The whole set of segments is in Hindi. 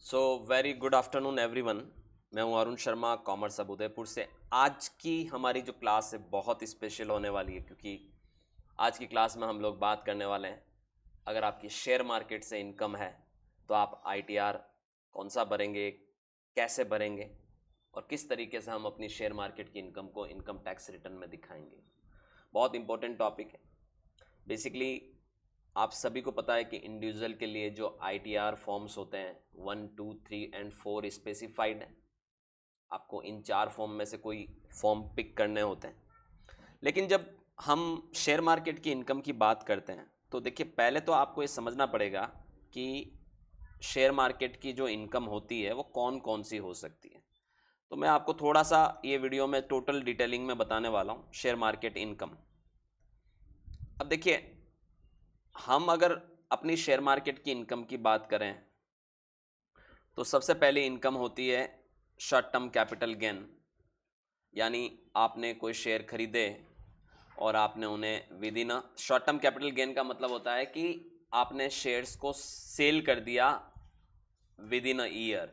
So very good afternoon everyone. मैं हूं अरुण शर्मा, कॉमर्स अब उदयपुर से। आज की हमारी जो क्लास है बहुत स्पेशल होने वाली है, क्योंकि आज की क्लास में हम लोग बात करने वाले हैं, अगर आपकी शेयर मार्केट से इनकम है तो आप आईटीआर कौन सा भरेंगे, कैसे भरेंगे और किस तरीके से हम अपनी शेयर मार्केट की इनकम को इनकम टैक्स रिटर्न में दिखाएंगे। बहुत इंपॉर्टेंट टॉपिक है। बेसिकली आप सभी को पता है कि इंडिविजुअल के लिए जो आईटीआर फॉर्म्स होते हैं 1, 2, 3 एंड 4 स्पेसिफाइड है। आपको इन 4 फॉर्म में से कोई फॉर्म पिक करने होते हैं। लेकिन जब हम शेयर मार्केट की इनकम की बात करते हैं तो देखिए, पहले तो आपको ये समझना पड़ेगा कि शेयर मार्केट की जो इनकम होती है वो कौन कौन सी हो सकती है। तो मैं आपको थोड़ा सा ये वीडियो में टोटल डिटेलिंग में बताने वाला हूँ शेयर मार्केट इनकम। अब देखिए, हम अगर अपनी शेयर मार्केट की इनकम की बात करें तो सबसे पहले इनकम होती है शॉर्ट टर्म कैपिटल गेन। यानी आपने कोई शेयर खरीदे और आपने उन्हें with in a short term capital gain का मतलब होता है कि आपने शेयर्स को सेल कर दिया with in a year,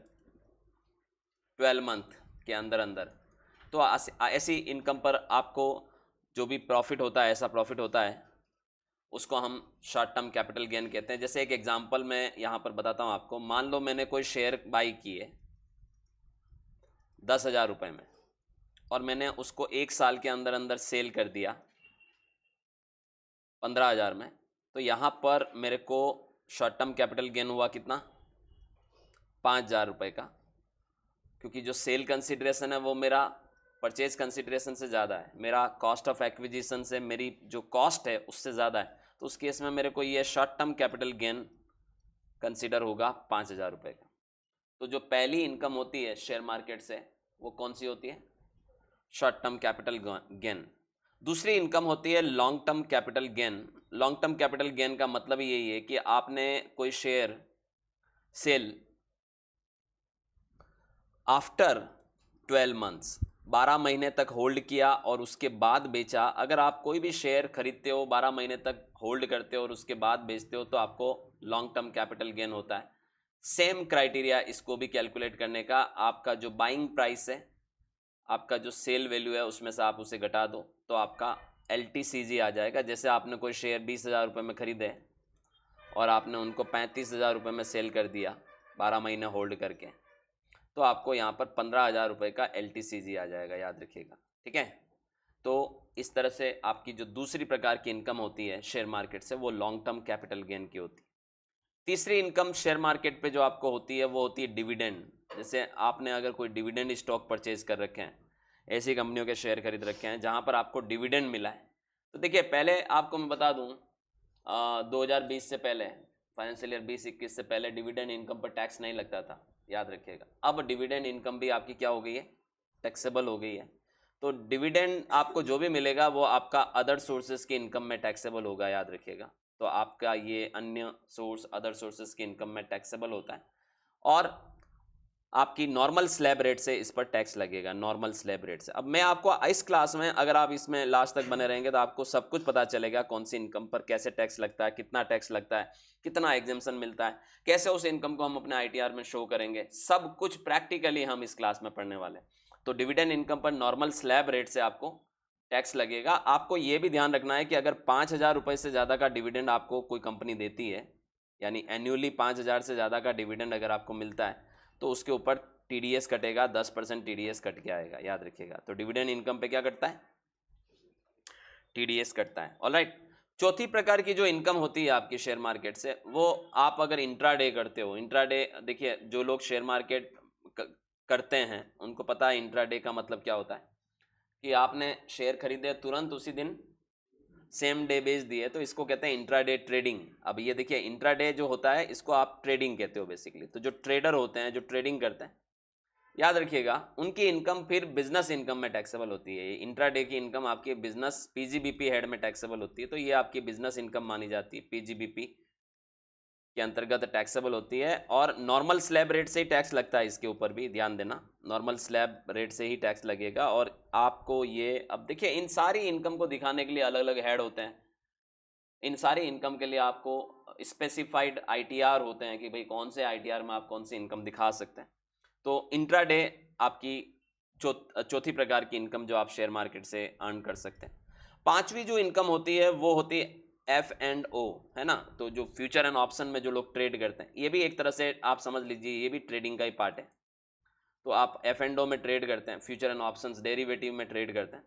12 month के अंदर अंदर। तो ऐसी इनकम पर आपको जो भी प्रॉफिट होता है, ऐसा प्रॉफिट होता है, उसको हम शॉर्ट टर्म कैपिटल गेन कहते हैं। जैसे एक एग्जांपल मैं यहाँ पर बताता हूँ आपको। मान लो मैंने कोई शेयर बाई किए 10,000 रुपये में और मैंने उसको 1 साल के अंदर अंदर सेल कर दिया 15,000 में। तो यहाँ पर मेरे को शॉर्ट टर्म कैपिटल गेन हुआ कितना? 5,000 रुपये का, क्योंकि जो सेल कंसिडरेशन है वो मेरा परचेज कंसिडरेशन से ज़्यादा है, मेरा कॉस्ट ऑफ एक्विजिशन से मेरी जो कॉस्ट है उससे ज़्यादा है। तो उस केस में मेरे को ये short term capital gain consider होगा 5,000 रुपये का। तो जो पहली इनकम होती है शेयर मार्केट से वो कौन सी होती है? Short term capital gain. दूसरी इनकम होती है long term capital gain. Long term capital gain का मतलब यही है कि आपने कोई शेयर सेल आफ्टर 12 मंथ्स, 12 महीने तक होल्ड किया और उसके बाद बेचा। अगर आप कोई भी शेयर खरीदते हो, 12 महीने तक होल्ड करते हो और उसके बाद बेचते हो, तो आपको लॉन्ग टर्म कैपिटल गेन होता है। सेम क्राइटेरिया इसको भी कैलकुलेट करने का। आपका जो बाइंग प्राइस है, आपका जो सेल वैल्यू है, उसमें से आप उसे घटा दो तो आपका LTCG आ जाएगा। जैसे आपने कोई शेयर 20,000 रुपये में खरीदे और आपने उनको 35,000 रुपये में सेल कर दिया 12 महीने होल्ड करके, तो आपको यहाँ पर 15,000 रुपये का LTCG आ जाएगा, याद रखिएगा। ठीक है। तो इस तरह से आपकी जो दूसरी प्रकार की इनकम होती है शेयर मार्केट से, वो लॉन्ग टर्म कैपिटल गेन की होती है। तीसरी इनकम शेयर मार्केट पे जो आपको होती है वो होती है डिविडेंड। जैसे आपने अगर कोई डिविडेंड स्टॉक परचेज कर रखे हैं, ऐसी कंपनियों के शेयर खरीद रखे हैं जहाँ पर आपको डिविडेंड मिला है। तो देखिए, पहले आपको मैं बता दूँ, 2020 से पहले, फाइनेंशियल ईयर 20-21 से पहले डिविडेंड इनकम पर टैक्स नहीं लगता था, याद रखिएगा। अब डिविडेंड इनकम भी आपकी क्या हो गई है? टैक्सेबल हो गई है। तो डिविडेंड आपको जो भी मिलेगा वो आपका अदर सोर्सेज की इनकम में टैक्सेबल होगा, याद रखिएगा। तो आपका ये अन्य सोर्स, अदर सोर्सेज की इनकम में टैक्सेबल होता है और आपकी नॉर्मल स्लैब रेट से इस पर टैक्स लगेगा, नॉर्मल स्लैब रेट से। अब मैं आपको इस क्लास में, अगर आप इसमें लास्ट तक बने रहेंगे तो आपको सब कुछ पता चलेगा, कौन सी इनकम पर कैसे टैक्स लगता है, कितना टैक्स लगता है, कितना एग्जेम्पशन मिलता है, कैसे उस इनकम को हम अपने आईटीआर में शो करेंगे। सब कुछ प्रैक्टिकली हम इस क्लास में पढ़ने वाले हैं। तो डिविडेंड इनकम पर नॉर्मल स्लैब रेट से आपको टैक्स लगेगा। आपको ये भी ध्यान रखना है कि अगर 5,000 रुपये से ज़्यादा का डिविडेंड आपको कोई कंपनी देती है, यानी एन्युअली 5,000 से ज़्यादा का डिविडेंड अगर आपको मिलता है, तो उसके ऊपर TDS कटेगा, 10% TDS कट के आएगा, याद रखिएगा। तो डिविडेंड इनकम पे क्या कटता है? TDS कटता है। ऑलराइट। चौथी प्रकार की जो इनकम होती है आपकी शेयर मार्केट से, वो आप अगर इंट्राडे करते हो। इंट्राडे, देखिए, जो लोग शेयर मार्केट करते हैं उनको पता है इंट्राडे का मतलब क्या होता है। कि आपने शेयर खरीदे, तुरंत उसी दिन सेम डे बेच दिए, तो इसको कहते हैं इंट्राडे ट्रेडिंग। अब ये देखिए, इंट्राडे जो होता है इसको आप ट्रेडिंग कहते हो बेसिकली। तो जो ट्रेडर होते हैं, जो ट्रेडिंग करते हैं, याद रखिएगा, उनकी इनकम फिर बिजनेस इनकम में टैक्सेबल होती है। इंट्राडे की इनकम आपकी बिजनेस PGBP हेड में टैक्सेबल होती है। तो ये आपकी बिजनेस इनकम मानी जाती है, PGBP के अंतर्गत टैक्सेबल होती है। और नॉर्मल स्लैब रेट से ही टैक्स लगता है, इसके ऊपर भी ध्यान देना, नॉर्मल स्लैब रेट से ही टैक्स लगेगा। और आपको ये, अब देखिए, इन सारी इनकम को दिखाने के लिए अलग अलग हेड होते हैं। इन सारे इनकम के लिए आपको स्पेसिफाइड आईटीआर होते हैं कि भाई कौन से आईटीआर में आप कौन सी इनकम दिखा सकते हैं। तो इंट्राडे आपकी चौथी प्रकार की इनकम जो आप शेयर मार्केट से अर्न कर सकते हैं। पांचवी जो इनकम होती है वो होती है F&O, है ना। तो जो फ्यूचर एंड ऑप्शन में जो लोग ट्रेड करते हैं, ये भी एक तरह से आप समझ लीजिए ये भी ट्रेडिंग का ही पार्ट है। तो आप F&O में ट्रेड करते हैं, फ्यूचर एंड ऑप्शंस डेरिवेटिव में ट्रेड करते हैं,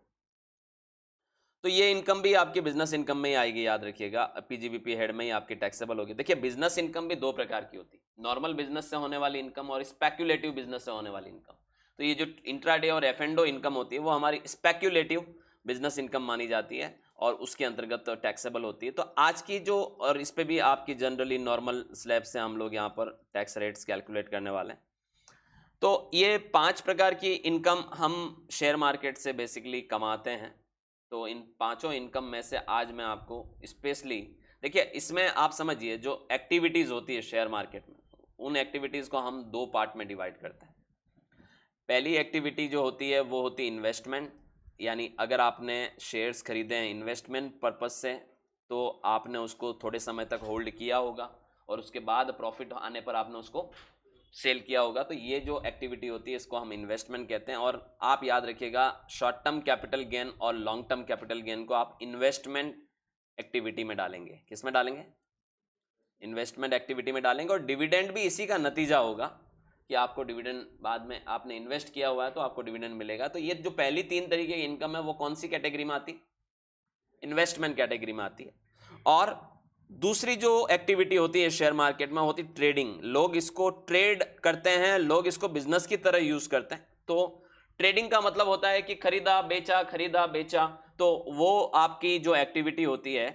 तो ये इनकम भी आपकी बिजनेस इनकम में ही आएगी, याद रखिएगा। पीजीबीपी हेड में ही आपकी टैक्सेबल होगी। देखिए बिजनेस इनकम भी दो प्रकार की होती है, नॉर्मल बिजनेस से होने वाली इनकम और स्पेक्युलेटिव बिजनेस से होने वाली इनकम। तो ये जो इंट्राडे और F&O इनकम होती है वो हमारी स्पेक्युलेटिव बिजनेस इनकम मानी जाती है और उसके अंतर्गत टैक्सेबल होती है। तो आज की जो, और इस पे भी आपकी जनरली नॉर्मल स्लैब से हम लोग यहाँ पर टैक्स रेट्स कैलकुलेट करने वाले हैं। तो ये 5 प्रकार की इनकम हम शेयर मार्केट से बेसिकली कमाते हैं। तो इन पांचों इनकम में से आज मैं आपको स्पेशली, देखिए इसमें आप समझिए जो एक्टिविटीज़ होती है शेयर मार्केट में, उन एक्टिविटीज़ को हम दो पार्ट में डिवाइड करते हैं। पहली एक्टिविटी जो होती है वो होती है इन्वेस्टमेंट, यानी अगर आपने शेयर्स खरीदे हैं इन्वेस्टमेंट पर्पस से तो आपने उसको थोड़े समय तक होल्ड किया होगा और उसके बाद प्रॉफिट आने पर आपने उसको सेल किया होगा। तो ये जो एक्टिविटी होती है इसको हम इन्वेस्टमेंट कहते हैं। और आप याद रखिएगा शॉर्ट टर्म कैपिटल गेन और लॉन्ग टर्म कैपिटल गेन को आप इन्वेस्टमेंट एक्टिविटी में डालेंगे। किस में डालेंगे? इन्वेस्टमेंट एक्टिविटी में डालेंगे। और डिविडेंड भी इसी का नतीजा होगा कि आपको डिविडेंड बाद में, आपने इन्वेस्ट किया हुआ है तो आपको डिविडेंड मिलेगा। तो ये जो पहली 3 तरीके की इनकम है वो कौन सी कैटेगरी में आती? इन्वेस्टमेंट कैटेगरी में आती है। और दूसरी जो एक्टिविटी होती है शेयर मार्केट में होती ट्रेडिंग। लोग इसको ट्रेड करते हैं, लोग इसको बिजनेस की तरह यूज करते हैं। तो ट्रेडिंग का मतलब होता है कि खरीदा बेचा खरीदा बेचा। तो वो आपकी जो एक्टिविटी होती है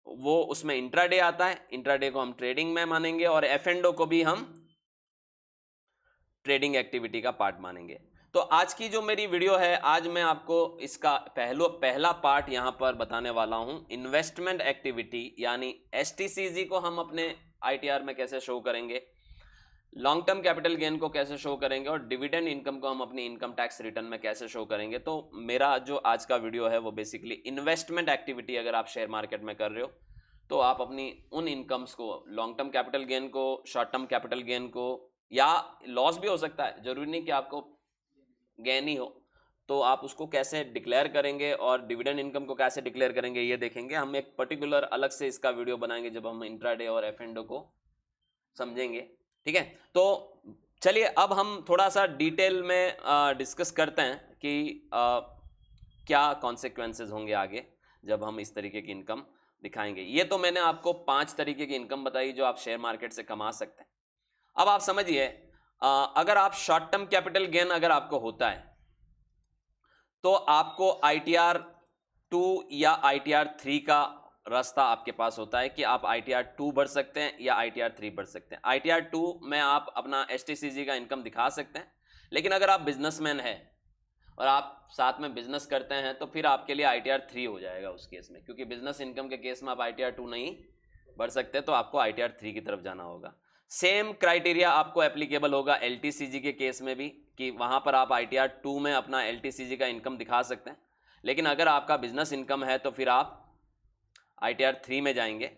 वो उसमें इंट्राडे आता है। इंट्राडे को हम ट्रेडिंग में मानेंगे और F&O को भी हम ट्रेडिंग एक्टिविटी का पार्ट मानेंगे। तो आज की जो मेरी वीडियो है, आज मैं आपको इसका पहला पार्ट यहां पर बताने वाला हूं। इन्वेस्टमेंट एक्टिविटी यानी STCG को हम अपने ITR में कैसे शो करेंगे, लॉन्ग टर्म कैपिटल गेन को कैसे शो करेंगे और डिविडेंड इनकम को हम अपनी इनकम टैक्स रिटर्न में कैसे शो करेंगे। तो मेरा जो आज का वीडियो है वो बेसिकली इन्वेस्टमेंट एक्टिविटी, अगर आप शेयर मार्केट में कर रहे हो तो आप अपनी उन इनकम्स को, लॉन्ग टर्म कैपिटल गेन को, शॉर्ट टर्म कैपिटल गेन को, या लॉस भी हो सकता है, जरूरी नहीं कि आपको गेन ही हो, तो आप उसको कैसे डिक्लेयर करेंगे और डिविडेंड इनकम को कैसे डिक्लेयर करेंगे ये देखेंगे। हम एक पर्टिकुलर अलग से इसका वीडियो बनाएंगे जब हम इंट्राडे और F&O को समझेंगे, ठीक है। तो चलिए अब हम थोड़ा सा डिटेल में डिस्कस करते हैं कि क्या कॉन्सिक्वेंसेस होंगे आगे जब हम इस तरीके की इनकम दिखाएंगे। ये तो मैंने आपको 5 तरीके की इनकम बताई जो आप शेयर मार्केट से कमा सकते हैं। अब आप समझिए, अगर आप शॉर्ट टर्म कैपिटल गेन अगर आपको होता है तो आपको ITR 2 या ITR 3 का रास्ता आपके पास होता है कि आप ITR 2 भर सकते हैं या ITR 3 भर सकते हैं। ITR 2 में आप अपना STCG का इनकम दिखा सकते हैं, लेकिन अगर आप बिजनेसमैन हैं और आप साथ में बिजनेस करते हैं तो फिर आपके लिए ITR 3 हो जाएगा उस केस में, क्योंकि बिजनेस इनकम के केस में आप ITR 2 नहीं भर सकते, तो आपको ITR 3 की तरफ जाना होगा। सेम क्राइटेरिया आपको एप्लीकेबल होगा LTCG के केस में भी, कि वहां पर आप ITR 2 में अपना LTCG का इनकम दिखा सकते हैं, लेकिन अगर आपका बिजनेस इनकम है तो फिर आप ITR 3 में जाएंगे।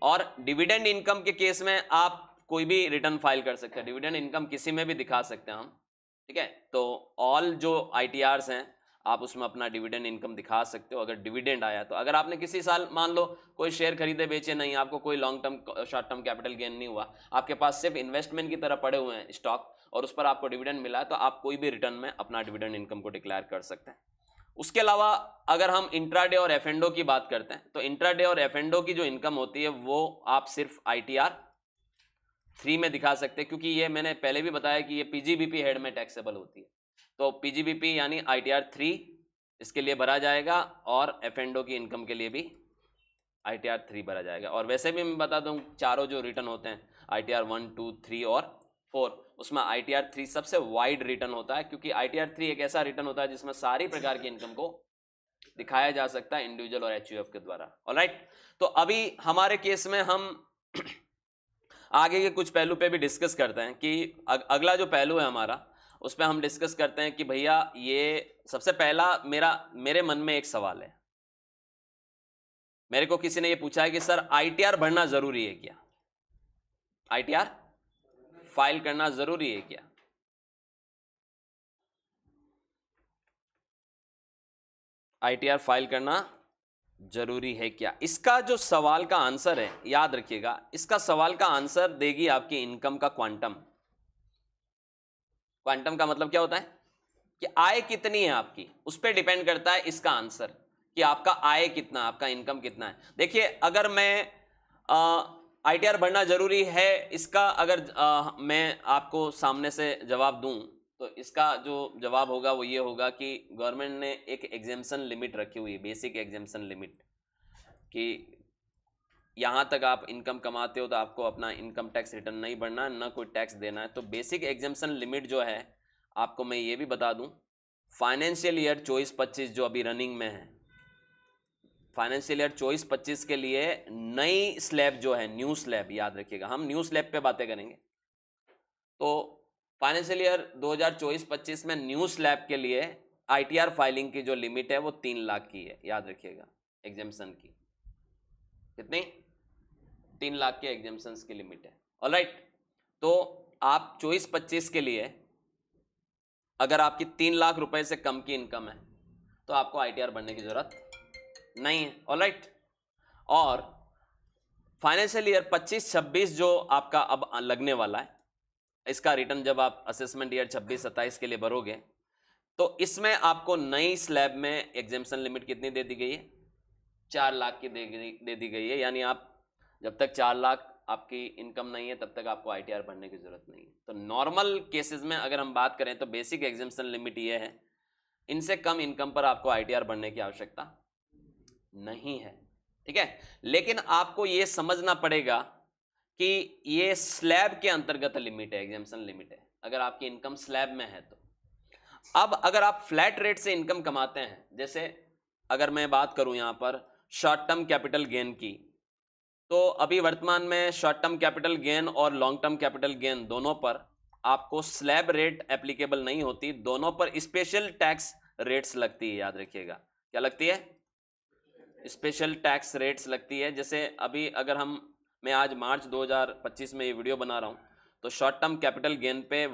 और डिविडेंड इनकम के केस में आप कोई भी रिटर्न फाइल कर सकते हैं, डिविडेंड इनकम किसी में भी दिखा सकते हैं हम, ठीक है। तो ऑल जो ITRs हैं आप उसमें अपना डिविडेंड इनकम दिखा सकते हो अगर डिविडेंड आया तो। अगर आपने किसी साल मान लो कोई शेयर खरीदे बेचे नहीं, आपको कोई long term short term capital gain नहीं हुआ, आपके पास सिर्फ इन्वेस्टमेंट की तरह पड़े हुए हैं स्टॉक और उस पर आपको डिविडेंड मिला है, तो आप कोई भी रिटर्न में अपना डिविडेंड इनकम को डिक्लेयर कर सकते हैं। उसके अलावा अगर हम इंट्राडे और F&O की बात करते हैं तो इंट्राडे और F&O की जो इनकम होती है वो आप सिर्फ ITR 3 में दिखा सकते हैं, क्योंकि ये मैंने पहले भी बताया कि ये PGBP हेड में टैक्सेबल होती है। तो PGBP यानी ITR 3 इसके लिए भरा जाएगा और F&O की इनकम के लिए भी ITR 3 भरा जाएगा। और वैसे भी मैं बता दूं, चारों जो रिटर्न होते हैं ITR 1, 2, 3 और 4, उसमें ITR 3 सबसे वाइड रिटर्न होता है, क्योंकि ITR 3 एक ऐसा रिटर्न होता है जिसमें सारी प्रकार की इनकम को दिखाया जा सकता है इंडिविजुअल और HUF के द्वारा। ऑलराइट, तो अभी हमारे केस में हम आगे के कुछ पहलू पे भी डिस्कस करते हैं कि अगला जो पहलू है हमारा उस पर हम डिस्कस करते हैं कि भैया ये सबसे पहला मेरे मन में एक सवाल है मेरे को किसी ने ये पूछा है कि सर आईटीआर भरना जरूरी है क्या, आईटीआर फाइल करना जरूरी है क्या? आईटीआर फाइल करना जरूरी है क्या? इसका जो सवाल का आंसर है, याद रखिएगा, इसका सवाल का आंसर देगी आपकी इनकम का क्वांटम। क्वांटम का मतलब क्या होता है कि आय कितनी है आपकी, उस पर डिपेंड करता है इसका आंसर कि आपका आय कितना, आपका इनकम कितना है। देखिए अगर मैं आईटीआर भरना जरूरी है इसका अगर मैं आपको सामने से जवाब दूं तो इसका जो जवाब होगा वो ये होगा कि गवर्नमेंट ने एक एग्जेम्पशन लिमिट रखी हुई है, बेसिक एग्जेम्पशन लिमिट, कि यहां तक आप इनकम कमाते हो तो आपको अपना इनकम टैक्स रिटर्न नहीं भरना, ना कोई टैक्स देना है। तो बेसिक एग्जेम्पशन लिमिट जो है, आपको मैं ये भी बता दूं, फाइनेंशियल ईयर 24-25 जो अभी रनिंग में है, फाइनेंशियल ईयर 24-25 के लिए नई स्लैब जो है, न्यू स्लैब, याद रखिएगा हम न्यू स्लैब पे बातें करेंगे। तो फाइनेंशियल ईयर 2024-25 में न्यू स्लैब के लिए आईटीआर फाइलिंग की जो लिमिट है वो 3 लाख की है, याद रखिएगा। एग्जेम्पशन की कितनी? 3 लाख के एग्जेम्पशंस की लिमिट है। ऑलराइट, तो आप 24-25 के लिए अगर आपकी 3 लाख रुपए से कम की इनकम है तो आपको आईटीआर भरने की जरूरत नहीं है। ऑलराइट, और फाइनेंशियल ईयर 25-26 जो आपका अब लगने वाला है, इसका रिटर्न जब आप असेसमेंट ईयर 26-27 के लिए भरोगे तो इसमें आपको नई स्लैब में एग्जेम्पशन लिमिट कितनी दे दी गई है? 4 लाख की दे दी गई है। यानी आप जब तक 4 लाख आपकी इनकम नहीं है तब तक आपको आईटीआर भरने की जरूरत नहीं है। तो नॉर्मल केसेस में अगर हम बात करें तो बेसिक एग्जेम्पशन लिमिट ये है, इनसे कम इनकम पर आपको आईटीआर भरने की आवश्यकता नहीं है। ठीक है, लेकिन आपको ये समझना पड़ेगा कि ये स्लैब के अंतर्गत लिमिट है, एग्जेम्पशन लिमिट है, अगर आपकी इनकम स्लैब में है तो। अब अगर आप फ्लैट रेट से इनकम कमाते हैं, जैसे अगर मैं बात करूं यहां पर शॉर्ट टर्म कैपिटल गेन की, तो अभी वर्तमान में शॉर्ट टर्म कैपिटल गेन और लॉन्ग टर्म कैपिटल गेन दोनों पर आपको स्लैब रेट एप्लीकेबल नहीं होती, दोनों पर स्पेशल टैक्स रेट्स लगती है। याद रखिएगा, क्या लगती है? स्पेशल टैक्स रेट्स लगती है। जैसे अभी अगर मैं आज मार्च 2025 में ये वीडियो बना रहा हूं तो शॉर्ट टर्म कैपिटल गेन पे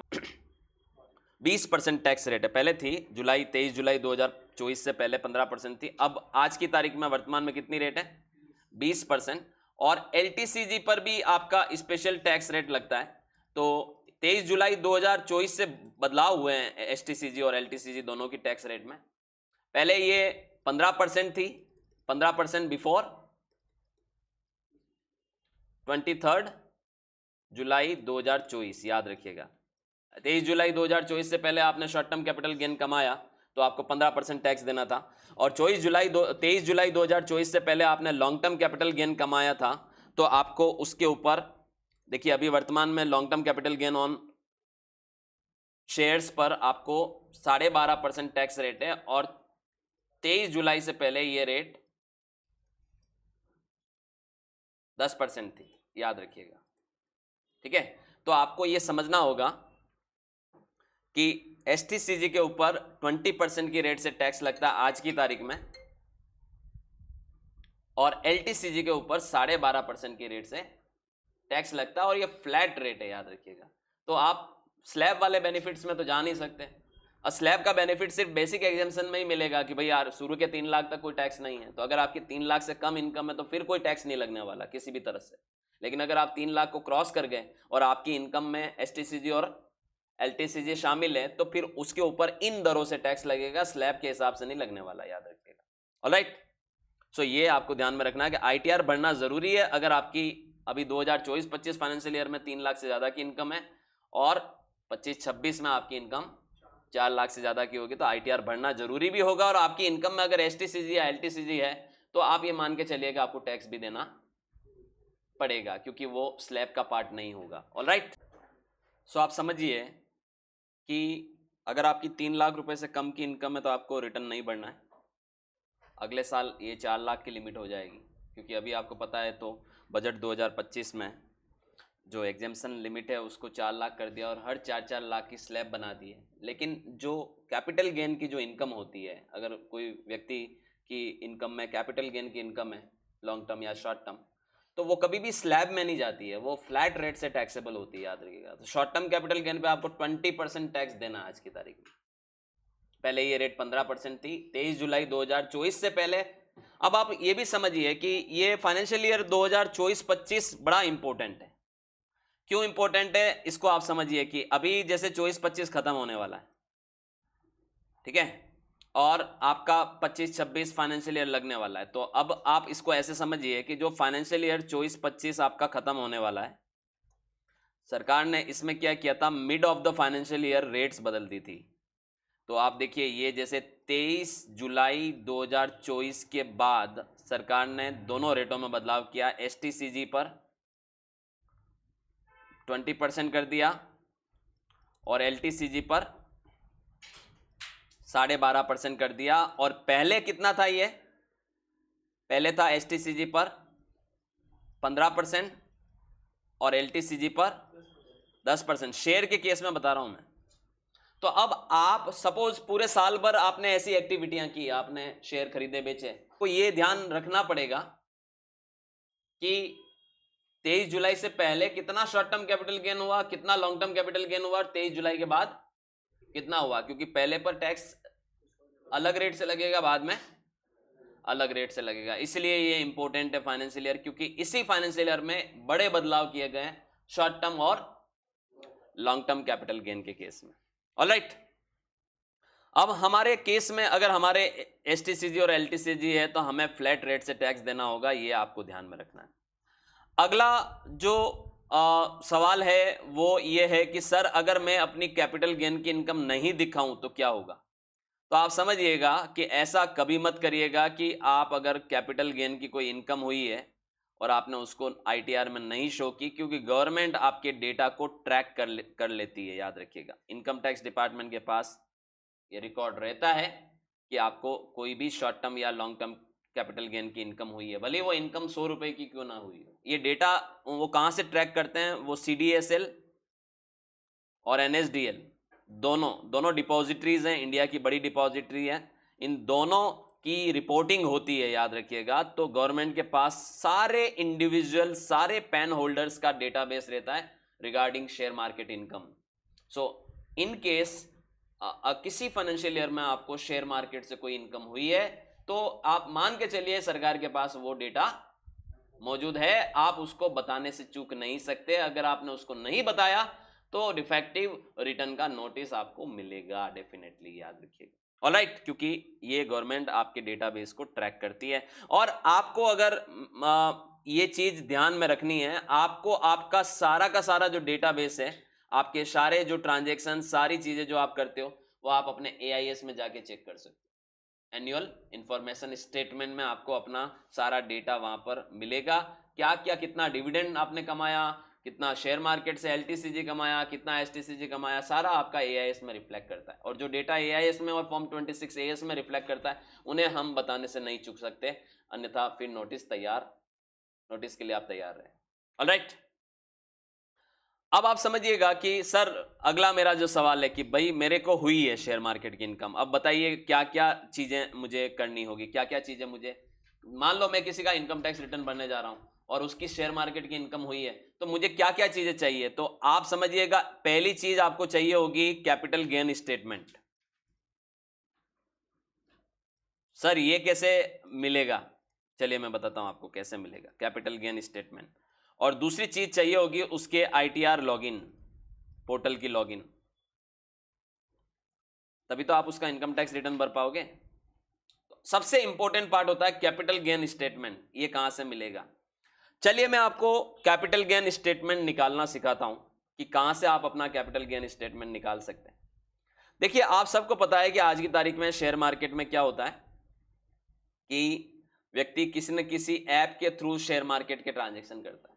20% टैक्स रेट है। पहले थी 23 जुलाई 2024 से पहले 15% थी, अब आज की तारीख में वर्तमान में कितनी रेट है? 20%। और एलटीसीजी पर भी आपका स्पेशल टैक्स रेट लगता है। तो 23 जुलाई 2024 से बदलाव हुए हैं एसटीसीजी और एलटीसीजी दोनों की टैक्स रेट में। पहले ये 15% थी, 15% बिफोर 23 जुलाई 2024, याद रखिएगा। 23 जुलाई 2024 से पहले आपने शॉर्ट टर्म कैपिटल गेन कमाया तो आपको 15% टैक्स देना था, और 23 जुलाई 2024 से पहले आपने लॉन्ग टर्म कैपिटल गेन कमाया था तो आपको उसके ऊपर, देखिए अभी वर्तमान में long term capital gain on shares पर आपको 12.5% टैक्स रेट है, और 23 जुलाई से पहले ये रेट 10% थी, याद रखिएगा। ठीक है, तो आपको यह समझना होगा कि एसटीसीजी के ऊपर 20% की रेट से टैक्स लगता है आज की तारीख में, और एलटीसीजी के ऊपर 12.5% की रेट से टैक्स लगता है, और ये फ्लैट रेट है, याद रखिएगा। तो आप स्लैब वाले बेनिफिट्स में तो जा नहीं सकते, और स्लैब का बेनिफिट सिर्फ बेसिक एग्जेम्पशन में ही मिलेगा कि भाई यार शुरू के 3 लाख तक कोई टैक्स नहीं है। तो अगर आपकी 3 लाख से कम इनकम है तो फिर कोई टैक्स नहीं लगने वाला किसी भी तरह से। लेकिन अगर आप 3 लाख को क्रॉस कर गए और आपकी इनकम में एसटीसीजी और एलटीसीजी शामिल है तो फिर उसके ऊपर इन दरों से टैक्स लगेगा, स्लैब के हिसाब से नहीं लगने वाला, याद रखिएगा। ऑलराइट, सो ये आपको ध्यान में रखना है कि आईटीआर भरना जरूरी है अगर आपकी अभी 2024-25 फाइनेंशियल ईयर में 3 लाख से ज्यादा की इनकम है, और 25-26 में आपकी इनकम 4 लाख से ज्यादा की होगी तो आईटीआर भरना जरूरी भी होगा। और आपकी इनकम में अगर एसटीसीजी या एलटीसीजी है तो आप ये मान के चलिए कि आपको टैक्स भी देना पड़ेगा, क्योंकि वो स्लैब का पार्ट नहीं होगा। ऑलराइट, सो आप समझिए कि अगर आपकी 3 लाख रुपए से कम की इनकम है तो आपको रिटर्न नहीं भरना है। अगले साल ये 4 लाख की लिमिट हो जाएगी, क्योंकि अभी आपको पता है तो बजट 2025 में जो एग्जेम्पशन लिमिट है उसको 4 लाख कर दिया, और हर 4-4 लाख की स्लैब बना दी है। लेकिन जो कैपिटल गेन की जो इनकम होती है, अगर कोई व्यक्ति की इनकम में कैपिटल गेन की इनकम है लॉन्ग टर्म या शॉर्ट टर्म, तो वो कभी भी स्लैब में नहीं जाती है, वो फ्लैट रेट से टैक्सेबल होती है, याद रखिएगा। तो शॉर्ट टर्म कैपिटल गेन पे आपको 20% टैक्स देना है आज की तारीख में। पहले ये रेट 15% थी 23 जुलाई 2024 से पहले। अब आप ये भी समझिए कि ये फाइनेंशियल ईयर 2024-25 बड़ा इंपॉर्टेंट है। क्यों इंपॉर्टेंट है इसको आप समझिए कि अभी जैसे 24-25 खत्म होने वाला है, ठीक है, और आपका 25-26 फाइनेंशियल ईयर लगने वाला है। तो अब आप इसको ऐसे समझिए कि जो फाइनेंशियल ईयर 24-25 आपका खत्म होने वाला है, सरकार ने इसमें क्या किया था, mid of the financial year rates बदल दी थी। तो आप देखिए ये जैसे 23 जुलाई 2024 के बाद सरकार ने दोनों रेटों में बदलाव किया। एसटीसीजी पर 20% कर दिया और एलटीसीजी पर 12.5% कर दिया। और पहले कितना था, ये पहले था एसटीसीजी पर 15% और एलटीसीजी पर 10%। शेयर के केस में बता रहा हूं मैं। तो अब आप सपोज पूरे साल भर आपने ऐसी एक्टिविटियां की, आपने शेयर खरीदे बेचे, तो ये ध्यान रखना पड़ेगा कि 23 जुलाई से पहले कितना शॉर्ट टर्म कैपिटल गेन हुआ, कितना लॉन्ग टर्म कैपिटल गेन हुआ, और 23 जुलाई के बाद कितना हुआ, क्योंकि पहले पर टैक्स अलग रेट से लगेगा, बाद में अलग रेट से लगेगा। इसलिए ये इंपॉर्टेंट है फाइनेंशियल ईयर, क्योंकि इसी फाइनेंशियल ईयर में बड़े बदलाव किए गए शॉर्ट टर्म और लॉन्ग टर्म कैपिटल गेन के केस में। ऑलराइट, अब हमारे केस में अगर हमारे एसटीसीजी और एलटीसीजी है तो हमें फ्लैट रेट से टैक्स देना होगा, ये आपको ध्यान में रखना है। अगला जो सवाल है वो ये है कि सर अगर मैं अपनी कैपिटल गेन की इनकम नहीं दिखाऊं तो क्या होगा। तो आप समझिएगा कि ऐसा कभी मत करिएगा कि आप अगर कैपिटल गेन की कोई इनकम हुई है और आपने उसको आईटीआर में नहीं शो की, क्योंकि गवर्नमेंट आपके डेटा को ट्रैक कर लेती है, याद रखिएगा। इनकम टैक्स डिपार्टमेंट के पास ये रिकॉर्ड रहता है कि आपको कोई भी शॉर्ट टर्म या लॉन्ग टर्म कैपिटल गेन की इनकम हुई है, भले वो इनकम 100 रुपए की क्यों ना हुई हो। ये डेटा वो कहां से ट्रैक करते हैं, वो CDSL और NSDL दोनों डिपॉजिटरीज हैं, इंडिया की बड़ी डिपॉजिटरी है। इन दोनों की रिपोर्टिंग होती है, याद रखिएगा। तो गवर्नमेंट के पास सारे इंडिविजुअल, सारे पैन होल्डर्स का डेटाबेस रहता है regarding share market income. So in case किसी फाइनेंशियल ईयर में आपको शेयर मार्केट से कोई इनकम हुई है तो आप मान के चलिए सरकार के पास वो डेटा मौजूद है, आप उसको बताने से चूक नहीं सकते। अगर आपने उसको नहीं बताया तो डिफेक्टिव रिटर्न का नोटिस आपको मिलेगा, डेफिनेटली, याद रखिएगा। ऑलराइट, क्योंकि ये गवर्नमेंट आपके डेटाबेस को ट्रैक करती है। और आपको अगर ये चीज ध्यान में रखनी है, आपको आपका सारा का सारा जो डेटाबेस है, आपके सारे जो ट्रांजैक्शन, सारी चीजें जो आप करते हो, वो आप अपने AIS में जाके चेक कर सकते हो। एनुअल इंफॉर्मेशन स्टेटमेंट में आपको अपना सारा डेटा वहां पर मिलेगा। क्या क्या, कितना डिविडेंड आपने कमाया, कितना शेयर मार्केट से LTCG कमाया, कितना STCG कमाया, सारा आपका AIS में रिफ्लेक्ट करता है। और जो डेटा AIS में और फॉर्म 26 AS में रिफ्लेक्ट करता है, उन्हें हम बताने से नहीं चूक सकते, अन्यथा फिर नोटिस के लिए आप तैयार रहे। ऑलराइट, अब आप समझिएगा कि सर अगला मेरा जो सवाल है कि भाई मेरे को हुई है शेयर मार्केट की इनकम, अब बताइए क्या क्या चीजें मुझे करनी होगी, क्या क्या चीजें मुझे, मान लो मैं किसी का इनकम टैक्स रिटर्न भरने जा रहा हूं और उसकी शेयर मार्केट की इनकम हुई है, तो मुझे क्या क्या चीजें चाहिए। तो आप समझिएगा, पहली चीज आपको चाहिए होगी कैपिटल गेन स्टेटमेंट। सर ये कैसे मिलेगा, चलिए मैं बताता हूं आपको कैसे मिलेगा कैपिटल गेन स्टेटमेंट। और दूसरी चीज चाहिए होगी उसके ITR लॉगिन, पोर्टल की लॉगिन, तभी तो आप उसका इनकम टैक्स रिटर्न भर पाओगे। तो सबसे इंपॉर्टेंट पार्ट होता है कैपिटल गेन स्टेटमेंट, ये कहां से मिलेगा। चलिए मैं आपको कैपिटल गेन स्टेटमेंट निकालना सिखाता हूं कि कहां से आप अपना कैपिटल गेन स्टेटमेंट निकाल सकते हैं। देखिए आप सबको पता है कि आज की तारीख में शेयर मार्केट में क्या होता है कि व्यक्ति किसी न किसी ऐप के थ्रू शेयर मार्केट के ट्रांजैक्शन करता है।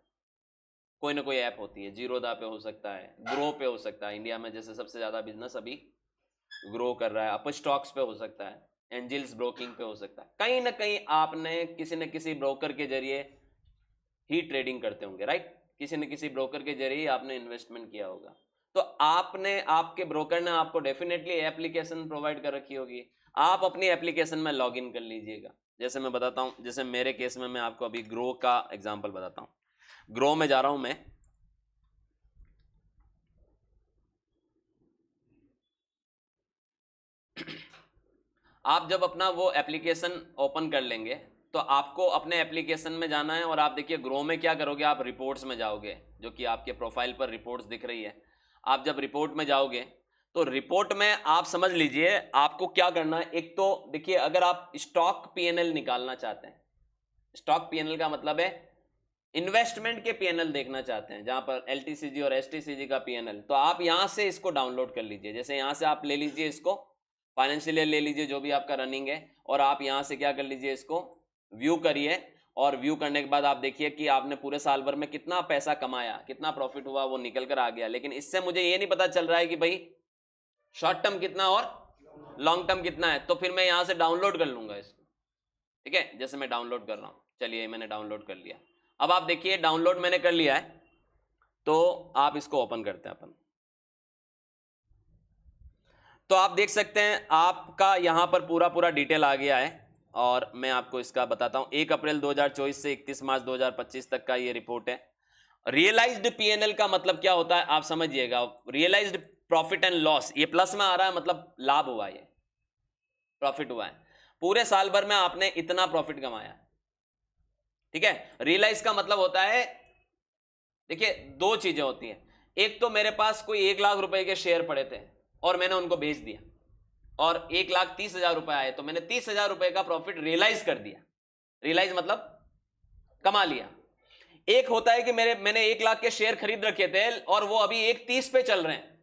कोई ना कोई ऐप होती है, जीरोधा पे हो सकता है, ग्रो पे हो सकता है, इंडिया में जैसे सबसे ज्यादा बिजनेस अभी ग्रो कर रहा है, अप स्टॉक्स पे हो सकता है, एंजल्स ब्रोकिंग पे हो सकता है। कहीं ना कहीं आपने किसी न किसी ब्रोकर के जरिए ही ट्रेडिंग करते होंगे, राइट। किसी न किसी ब्रोकर के जरिए आपने इन्वेस्टमेंट किया होगा। तो आपके ब्रोकर ने आपको डेफिनेटली एप्लीकेशन प्रोवाइड कर रखी होगी, आप अपनी एप्लीकेशन में लॉग इन कर लीजिएगा। जैसे मैं बताता हूं, जैसे मेरे केस में मैं आपको अभी ग्रो का एग्जांपल बताता हूं। ग्रो में जा रहा हूं मैं, आप जब अपना वो एप्लीकेशन ओपन कर लेंगे तो आपको अपने एप्लीकेशन में जाना है और आप देखिए ग्रो में क्या करोगे, आप रिपोर्ट्स में जाओगे, जो कि आपके प्रोफाइल पर रिपोर्ट्स दिख रही है। आप जब रिपोर्ट में जाओगे तो रिपोर्ट में आप समझ लीजिए आपको क्या करना है। एक तो देखिए, अगर आप स्टॉक पीएनएल निकालना चाहते हैं, स्टॉक पीएनएल का मतलब है इन्वेस्टमेंट के पीएनएल देखना चाहते हैं, जहां पर एलटीसीजी और एसटीसीजी का पीएनएल, तो आप यहां से इसको डाउनलोड कर लीजिए। जैसे यहां से आप ले लीजिए इसको, फाइनेंशियल ईयर ले लीजिए जो भी आपका रनिंग है, और आप यहां से क्या कर लीजिए, इसको व्यू करिए। और व्यू करने के बाद आप देखिए कि आपने पूरे साल भर में कितना पैसा कमाया, कितना प्रॉफिट हुआ, वो निकल कर आ गया। लेकिन इससे मुझे ये नहीं पता चल रहा है कि भाई शॉर्ट टर्म कितना और लॉन्ग टर्म कितना है, तो फिर मैं यहां से डाउनलोड कर लूंगा इसको। ठीक है, जैसे मैं डाउनलोड कर रहा हूं, चलिए मैंने डाउनलोड कर लिया। अब आप देखिए डाउनलोड मैंने कर लिया है, तो आप इसको ओपन करते हैं अपन। तो आप देख सकते हैं आपका यहां पर पूरा पूरा डिटेल आ गया है, और मैं आपको इसका बताता हूं। 1 अप्रैल 2024 से 31 मार्च 2025 तक का ये रिपोर्ट है। रियलाइज्ड पीएनएल का मतलब क्या होता है आप समझिएगा। रियलाइज्ड प्रॉफिट एंड लॉस, ये प्लस में आ रहा है, मतलब लाभ हुआ, ये प्रॉफिट हुआ है। पूरे साल भर में आपने इतना प्रॉफिट कमाया। ठीक है, रियलाइज का मतलब होता है, देखिए दो चीजें होती हैं। एक तो मेरे पास कोई 1 लाख रुपए के शेयर पड़े थे और मैंने उनको बेच दिया, और 1,30,000 रुपए आए, तो मैंने 30,000 रुपए का प्रॉफिट रियलाइज कर दिया। रियलाइज मतलब कमा लिया। एक होता है कि मैंने 1 लाख के शेयर खरीद रखे थे और वो अभी 1,30 पे चल रहे हैं,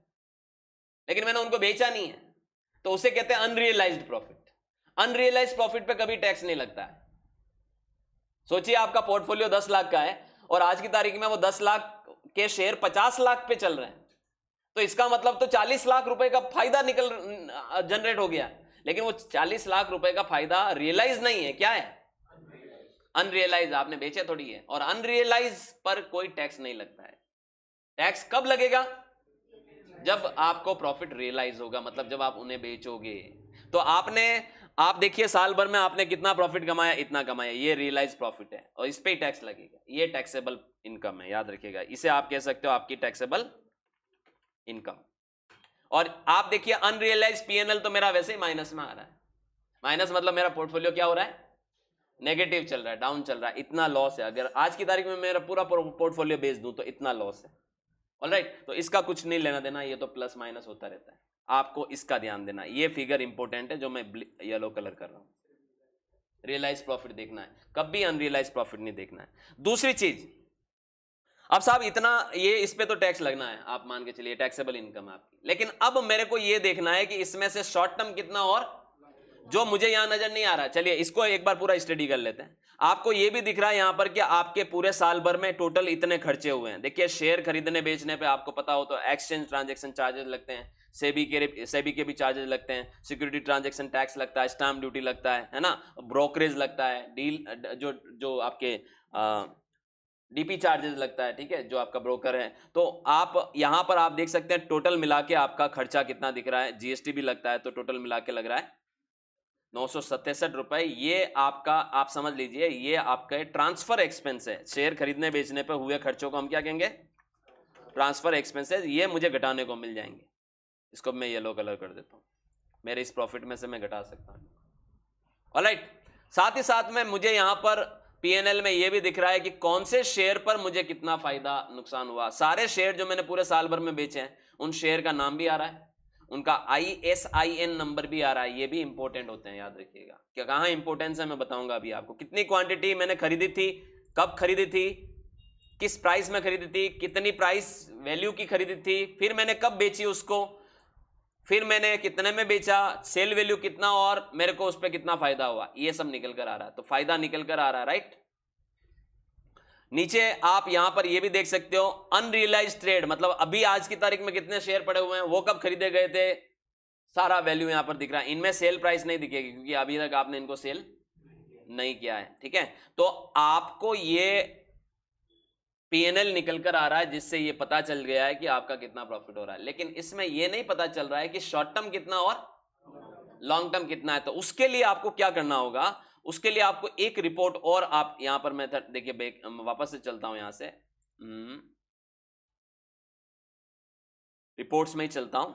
लेकिन मैंने उनको बेचा नहीं है, तो उसे कहते हैं अनरियलाइज्ड प्रॉफिट। अनरियलाइज्ड प्रॉफिट पे कभी टैक्स नहीं लगता है। सोचिए आपका पोर्टफोलियो 10 लाख का है और आज की तारीख में वो 10 लाख के शेयर 50 लाख पे चल रहे हैं, तो इसका मतलब तो 40 लाख रुपए का फायदा जनरेट हो गया। लेकिन वो 40 लाख रुपए का फायदा रियलाइज नहीं है, क्या है, अनरियलाइज। आपने बेचे थोड़ी है, और अनरियलाइज पर कोई टैक्स नहीं लगता है। टैक्स कब लगेगा, जब आपको प्रॉफिट रियलाइज होगा, मतलब जब आप उन्हें बेचोगे। तो आप देखिए साल भर में आपने कितना प्रॉफिट कमाया, इतना कमाया, ये रियलाइज प्रॉफिट है और इस पे टैक्स लगेगा। ये टैक्सेबल इनकम है, याद रखिएगा, इसे आप कह सकते हो आपकी टैक्सेबल इनकम। और आप देखिए अनरियलाइज पीएनएल तो मेरा वैसे ही माइनस में आ रहा है। माइनस मतलब मेरा पोर्टफोलियो क्या हो रहा है, नेगेटिव चल रहा है, डाउन चल रहा है, इतना लॉस है। अगर आज की तारीख में मेरा पूरा पोर्टफोलियो बेच दूं तो इतना लॉस है। ऑलराइट, तो इसका कुछ नहीं लेना देना, ये तो प्लस माइनस होता रहता है। आपको इसका ध्यान देना, ये फिगर इंपॉर्टेंट है जो मैं येलो कलर कर रहा हूं। रियलाइज प्रॉफिट देखना है, कभी अनरियलाइज प्रॉफिट नहीं देखना है। दूसरी चीज, अब साहब इतना ये इस पे तो टैक्स लगना है, आप मान के चलिए टैक्सेबल इनकम है आपकी, लेकिन अब मेरे को ये देखना है कि इसमें से शॉर्ट टर्म कितना और जो मुझे यहां नजर नहीं आ रहा। चलिए इसको एक बार पूरा स्टडी कर लेते हैं। आपको ये भी दिख रहा है यहां पर कि आपके पूरे साल भर में टोटल इतने खर्चे हुए हैं। देखिए शेयर खरीदने बेचने पे आपको पता हो तो एक्सचेंज ट्रांजैक्शन चार्जेस लगते हैं, सेबी के भी चार्जेस लगते हैं, सिक्योरिटी ट्रांजैक्शन टैक्स लगता है, स्टाम्प ड्यूटी लगता है ना, ब्रोकरेज लगता है, डील जो आपके डीपी चार्जेस लगता है, ठीक है, जो आपका ब्रोकर है। तो आप यहां पर आप देख सकते हैं टोटल मिला के आपका खर्चा कितना दिख रहा है, जीएसटी भी लगता है, तो टोटल मिला के लग रहा है 967 रुपए। ये आपका, आप समझ लीजिए ये आपका ट्रांसफर एक्सपेंस है। शेयर खरीदने बेचने पे हुए खर्चों को हम क्या कहेंगे, ट्रांसफर एक्सपेंसेस। ये मुझे घटाने को मिल जाएंगे, इसको मैं येलो कलर कर देता हूं, मेरे इस प्रॉफिट में से मैं घटा सकता हूं। ऑलराइट, साथ ही साथ में मुझे यहां पर पीएनएल में ये भी दिख रहा है कि कौन से शेयर पर मुझे कितना फायदा नुकसान हुआ। सारे शेयर जो मैंने पूरे साल भर में बेचे हैं उन शेयर का नाम भी आ रहा है, उनका ISIN नंबर भी आ रहा है। ये भी इंपॉर्टेंट होते हैं, याद रखिएगा। क्या कहां इंपॉर्टेंस है मैं बताऊंगा अभी आपको। कितनी क्वांटिटी मैंने खरीदी थी, कब खरीदी थी, किस प्राइस में खरीदी थी, कितनी प्राइस वैल्यू की खरीदी थी, फिर मैंने कब बेची उसको, फिर मैंने कितने में बेचा, सेल वैल्यू कितना, और मेरे को उस पर कितना फायदा हुआ, ये सब निकल कर आ रहा है। तो फायदा निकल कर आ रहा है, राइट। नीचे आप यहां पर ये भी देख सकते हो अनरियलाइज्ड ट्रेड, मतलब अभी आज की तारीख में कितने शेयर पड़े हुए हैं, वो कब खरीदे गए थे, सारा वैल्यू यहां पर दिख रहा है। इनमें सेल प्राइस नहीं दिखेगी क्योंकि अभी तक आपने इनको सेल नहीं किया है, ठीक है। तो आपको ये पीएनएल निकल कर आ रहा है, जिससे ये पता चल गया है कि आपका कितना प्रॉफिट हो रहा है। लेकिन इसमें ये नहीं पता चल रहा है कि शॉर्ट टर्म कितना और लॉन्ग टर्म कितना है। तो उसके लिए आपको क्या करना होगा, उसके लिए आपको एक रिपोर्ट और आप यहां पर मैं देखिए वापस से चलता हूं, यहां से रिपोर्ट्स में ही चलता हूं,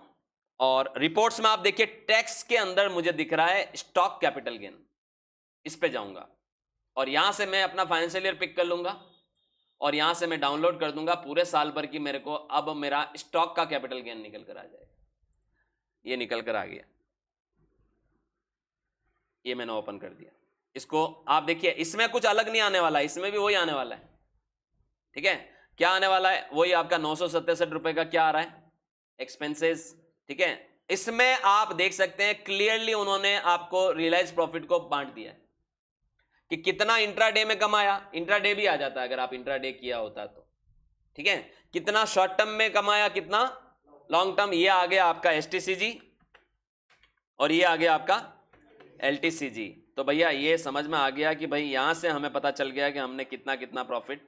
और रिपोर्ट्स में आप देखिए टैक्स के अंदर मुझे दिख रहा है स्टॉक कैपिटल गेन, इस पे जाऊंगा और यहां से मैं अपना फाइनेंशियल ईयर पिक कर लूंगा और यहां से मैं डाउनलोड कर दूंगा पूरे साल भर की, मेरे को अब मेरा स्टॉक का कैपिटल गेन निकल कर आ जाएगा। ये निकल कर आ गया, ये मैंने ओपन कर दिया इसको। आप देखिए इसमें कुछ अलग नहीं आने वाला है, इसमें भी वही आने वाला है, ठीक है। क्या आने वाला है, वही आपका 967 रुपए का क्या आ रहा है, एक्सपेंसेस, ठीक है। इसमें आप देख सकते हैं क्लियरली उन्होंने आपको रियलाइज प्रॉफिट को बांट दिया है कि कितना इंट्राडे में कमाया, इंट्राडे भी आ जाता है अगर आप इंट्राडे किया होता तो, ठीक है। कितना शॉर्ट टर्म में कमाया, कितना लॉन्ग टर्म, ये आ गया आपका एसटीसीजी और ये आ गया आपका एलटीसीजी। तो भैया ये समझ में आ गया कि भाई यहां से हमें पता चल गया कि हमने कितना कितना प्रॉफिट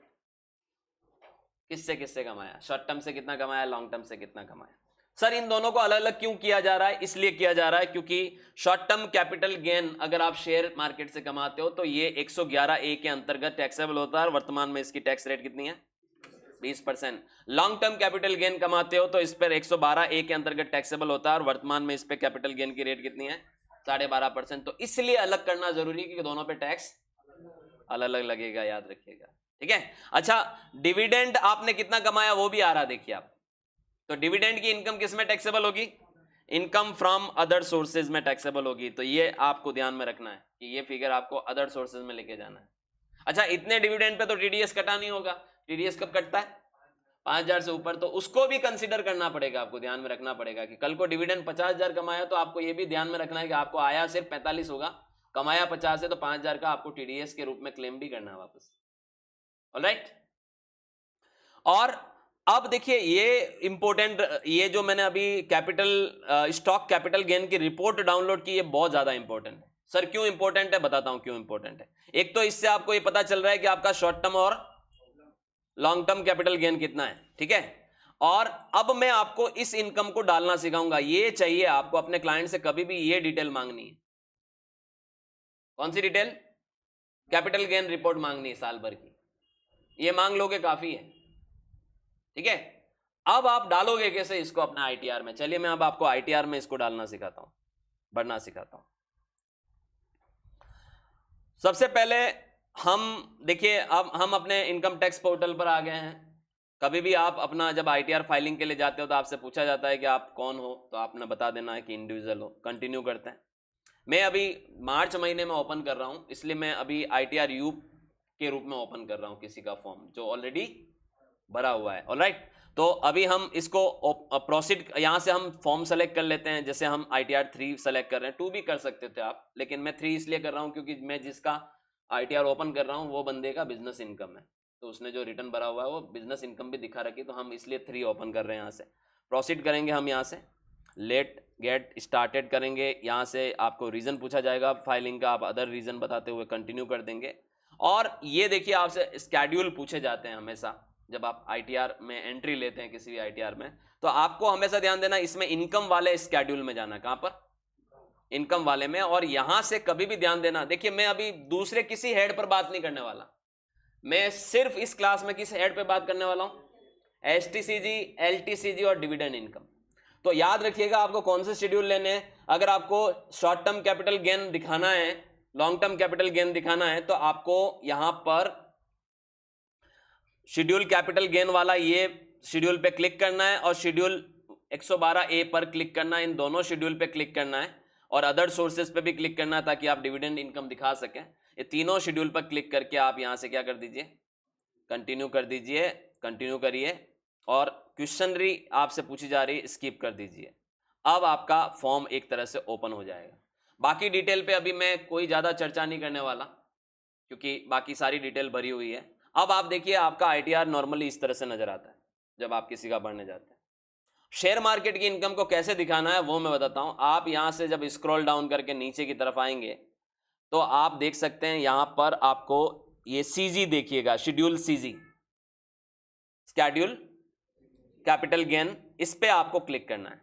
किससे किससे कमाया, शॉर्ट टर्म से कितना कमाया, लॉन्ग टर्म से कितना कमाया। सर इन दोनों को अलग अलग क्यों किया जा रहा है, इसलिए किया जा रहा है क्योंकि शॉर्ट टर्म कैपिटल गेन अगर आप शेयर मार्केट से कमाते हो तो ये 111A के अंतर्गत टैक्सेबल होता है। वर्तमान में इसकी टैक्स रेट कितनी है, 20%। लॉन्ग टर्म कैपिटल गेन कमाते हो तो इस पर 112A के अंतर्गत टैक्सेबल होता है और वर्तमान में इस पे कैपिटल गेन की रेट कितनी है, 12.5%। तो इसलिए अलग करना जरूरी है क्योंकि दोनों पे टैक्स अलग अलग लगेगा, याद रखिएगा, ठीक है। अच्छा, डिविडेंड आपने कितना कमाया वो भी आ रहा, देखिए आप, तो डिविडेंड की इनकम किस में टैक्सेबल होगी, इनकम फ्रॉम अदर सोर्सेज में टैक्सेबल होगी। तो ये आपको ध्यान में रखना है कि ये फिगर आपको अदर सोर्सेज में लेके जाना है। अच्छा, इतने डिविडेंड पे तो टीडीएस कटा नहीं होगा, टीडीएस कब कटता है, 5,000 से ऊपर, तो उसको भी कंसीडर करना पड़ेगा, आपको ध्यान में रखना पड़ेगा कि कल को डिविडेंड 50,000 कमाया तो आपको ये भी ध्यान में रखना है कि आपको आया सिर्फ 45 होगा, कमाया 50 है तो 5,000 का आपको टीडीएस के रूप में क्लेम भी करना है वापस। ऑलराइट, और अब देखिए ये इंपॉर्टेंट, ये जो मैंने अभी कैपिटल स्टॉक कैपिटल गेन की रिपोर्ट डाउनलोड की, ये बहुत ज्यादा इंपॉर्टेंट है। सर क्यों इंपॉर्टेंट है, बताता हूं क्यों इंपॉर्टेंट है। एक तो इससे आपको ये पता चल रहा है कि आपका शॉर्ट टर्म और लॉन्ग टर्म कैपिटल गेन कितना है, ठीक है। और अब मैं आपको इस इनकम को डालना सिखाऊंगा। ये चाहिए आपको अपने क्लाइंट से कभी भी ये डिटेल मांगनी है, कौन सी डिटेल, कैपिटल गेन रिपोर्ट मांगनी है साल भर की, ये मांग लोगे काफी है, ठीक है। अब आप डालोगे कैसे इसको अपना आईटीआर में, चलिए मैं अब आपको आईटीआर में इसको डालना सिखाता हूं, बढ़ना सिखाता हूं। सबसे पहले हम देखिए, अब हम अपने इनकम टैक्स पोर्टल पर आ गए हैं। कभी भी आप अपना जब आईटीआर फाइलिंग के लिए जाते हो तो आपसे पूछा जाता है कि आप कौन हो, तो आपने बता देना है कि इंडिविजुअल हो। कंटिन्यू करते हैं। मैं अभी मार्च महीने में ओपन कर रहा हूं, इसलिए मैं अभी आईटीआर यू के रूप में ओपन कर रहा हूं किसी का फॉर्म जो ऑलरेडी भरा हुआ है। ऑलराइट, तो अभी हम इसको प्रोसीड, यहां से हम फॉर्म सेलेक्ट कर लेते हैं। जैसे हम आईटीआर 3 सेलेक्ट कर रहे हैं, 2 भी कर सकते थे आप, लेकिन मैं 3 इसलिए कर रहा हूं क्योंकि मैं जिसका आईटीआर ओपन कर रहा हूं वो बंदे का बिजनेस इनकम है, तो उसने जो रिटर्न भरा हुआ है वो बिजनेस इनकम भी दिखा रखी, तो हम इसलिए 3 ओपन कर रहे हैं। यहाँ से प्रोसीड करेंगे हम, यहाँ से लेट गेट स्टार्टेड करेंगे। यहाँ से आपको रीज़न पूछा जाएगा फाइलिंग का, आप अदर रीज़न बताते हुए कंटिन्यू कर देंगे। और ये देखिए आपसे स्केड्यूल पूछे जाते हैं हमेशा जब आप आईटीआर में एंट्री लेते हैं किसी भी आईटीआर में, तो आपको हमेशा ध्यान देना इसमें इनकम वाले स्केड्यूल में जाना। कहां पर, इनकम वाले में। और यहां से कभी भी ध्यान देना, देखिए मैं अभी दूसरे किसी हेड पर बात नहीं करने वाला, मैं सिर्फ इस क्लास में किस हेड पे बात करने वाला हूं, एसटीसीजी, एलटीसीजी और डिविडेंड इनकम। तो याद रखिएगा आपको कौन से शेड्यूल लेने हैं। अगर आपको शॉर्ट टर्म कैपिटल गेन दिखाना है, लॉन्ग टर्म कैपिटल गेन दिखाना है, तो आपको यहां पर शेड्यूल कैपिटल गेन वाला ये शेड्यूल पे क्लिक करना है और शेड्यूल 112A पर क्लिक करना है। इन दोनों शेड्यूल पे क्लिक करना है और अदर सोर्सेज पे भी क्लिक करना है ताकि आप डिविडेंड इनकम दिखा सकें। ये तीनों शेड्यूल पर क्लिक करके आप यहां से क्या कर दीजिए, कंटिन्यू कर दीजिए, कंटिन्यू करिए। और क्वेश्चनरी आपसे पूछी जा रही है, स्किप कर दीजिए। अब आपका फॉर्म एक तरह से ओपन हो जाएगा। बाकी डिटेल पे अभी मैं कोई ज़्यादा चर्चा नहीं करने वाला क्योंकि बाकी सारी डिटेल भरी हुई है। अब आप देखिए आपका आईटीआर नॉर्मली इस तरह से नजर आता है जब आप किसी का भरने जाते हैं। शेयर मार्केट की इनकम को कैसे दिखाना है वो मैं बताता हूं। आप यहां से जब स्क्रॉल डाउन करके नीचे की तरफ आएंगे तो आप देख सकते हैं यहां पर आपको ये सीजी देखिएगा, schedule CG, schedule capital gain, इस पे आपको क्लिक करना है।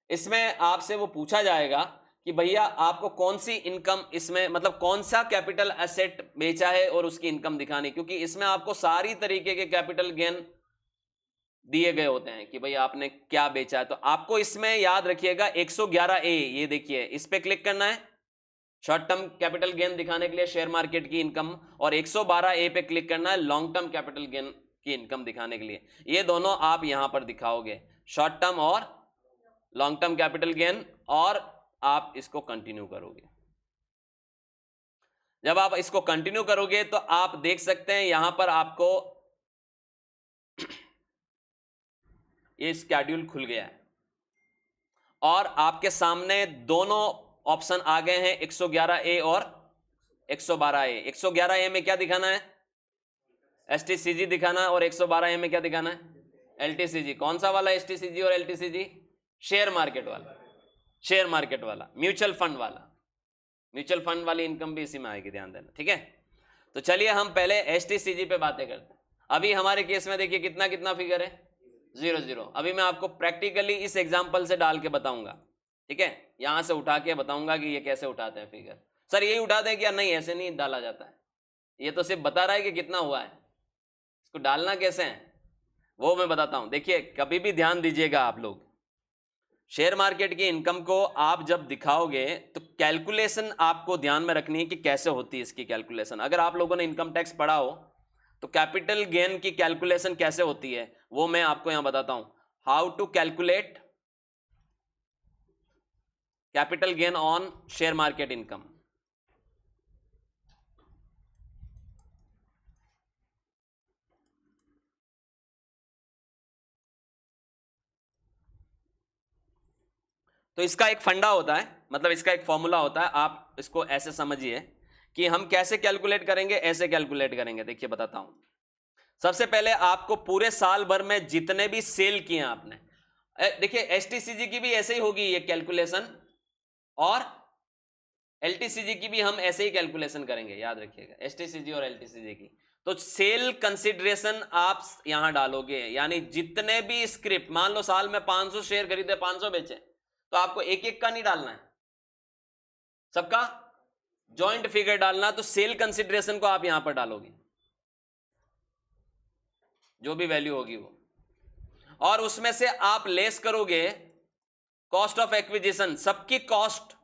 इसमें आपसे वो पूछा जाएगा कि भैया आपको कौन सी इनकम इसमें, मतलब कौन सा कैपिटल एसेट बेचा है और उसकी इनकम दिखानी, क्योंकि इसमें आपको सारी तरीके के कैपिटल गेन दिए गए होते हैं कि भाई आपने क्या बेचा है। तो आपको इसमें याद रखिएगा 111A, ये देखिए इस पे क्लिक करना है शॉर्ट टर्म कैपिटल गेन दिखाने के लिए शेयर मार्केट की इनकम, और 112A पे क्लिक करना है लॉन्ग टर्म कैपिटल गेन की इनकम दिखाने के लिए। ये दोनों आप यहां पर दिखाओगे, शॉर्ट टर्म और लॉन्ग टर्म कैपिटल गेन, और आप इसको कंटिन्यू करोगे। जब आप इसको कंटिन्यू करोगे तो आप देख सकते हैं यहां पर आपको ये स्केड्यूल खुल गया है और आपके सामने दोनों ऑप्शन आ गए हैं, 111A और 112A। 111A में क्या दिखाना है? STCG दिखाना है, और 112A में क्या दिखाना है? LTCG। कौन सा वाला STCG और LTCG? शेयर मार्केट वाला, शेयर मार्केट वाला, म्यूचुअल फंड वाला। म्यूचुअल फंड वाली इनकम भी इसी में आएगी, ध्यान देना, ठीक है। तो चलिए हम पहले STCG पे बातें करते हैं। अभी हमारे केस में देखिए कितना कितना फिगर है, 0 0। अभी मैं आपको प्रैक्टिकली इस एग्जांपल से डाल के बताऊंगा, ठीक है। यहां से उठा के बताऊंगा कि ये कैसे उठाते हैं फिगर। सर यही उठाते हैं क्या? नहीं, ऐसे नहीं डाला जाता है। ये तो सिर्फ बता रहा है कि कितना हुआ है, इसको डालना कैसे है वो मैं बताता हूं। देखिए कभी भी ध्यान दीजिएगा आप लोग, शेयर मार्केट की इनकम को आप जब दिखाओगे तो कैलकुलेशन आपको ध्यान में रखनी है कि कैसे होती है इसकी कैलकुलेशन। अगर आप लोगों ने इनकम टैक्स पढ़ा हो तो कैपिटल गेन की कैलकुलेशन कैसे होती है वो मैं आपको यहां बताता हूं। How to calculate capital gain on share market income. तो इसका एक फंडा होता है, मतलब इसका एक फॉर्मूला होता है। आप इसको ऐसे समझिए कि हम कैसे कैलकुलेट करेंगे, ऐसे कैलकुलेट करेंगे। देखिए बताता हूं। सबसे पहले आपको पूरे साल भर में जितने भी सेल किए आपने, देखिए STCG की भी ऐसे ही होगी ये कैलकुलेशन, और LTCG की भी हम ऐसे ही कैलकुलेशन करेंगे, याद रखिएगा, STCG और LTCG की। तो सेल कंसिडरेशन आप यहां डालोगे, यानी जितने भी स्क्रिप्ट, मान लो साल में 500 शेयर खरीदे, 500 बेचे, तो आपको एक एक का नहीं डालना है, सबका जॉइंट फिगर डालना। तो सेल कंसिडरेशन को आप यहां पर डालोगे, जो भी वैल्यू होगी वो, और उसमें से आप लेस करोगे कॉस्ट ऑफ एक्विजिशन, सबकी कॉस्ट।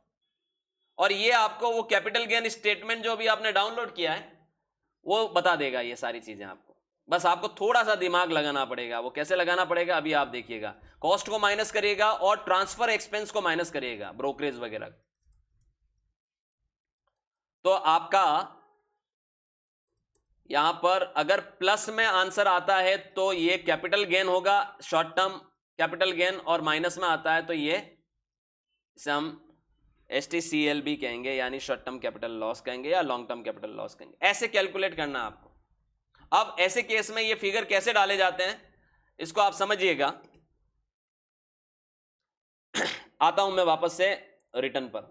और ये आपको वो कैपिटल गेन स्टेटमेंट जो भी आपने डाउनलोड किया है वो बता देगा ये सारी चीजें आपको। बस आपको थोड़ा सा दिमाग लगाना पड़ेगा। वो कैसे लगाना पड़ेगा अभी आप देखिएगा। कॉस्ट को माइनस करिएगा और ट्रांसफर एक्सपेंस को माइनस करिएगा, ब्रोकरेज वगैरह। तो आपका यहां पर अगर प्लस में आंसर आता है तो ये कैपिटल गेन होगा, शॉर्ट टर्म कैपिटल गेन, और माइनस में आता है तो ये इसे हम STCLB कहेंगे, यानी शॉर्ट टर्म कैपिटल लॉस कहेंगे या लॉन्ग टर्म कैपिटल लॉस कहेंगे। ऐसे कैलकुलेट करना है आपको। अब ऐसे केस में ये फिगर कैसे डाले जाते हैं इसको आप समझिएगा। आता हूं मैं वापस से रिटर्न पर।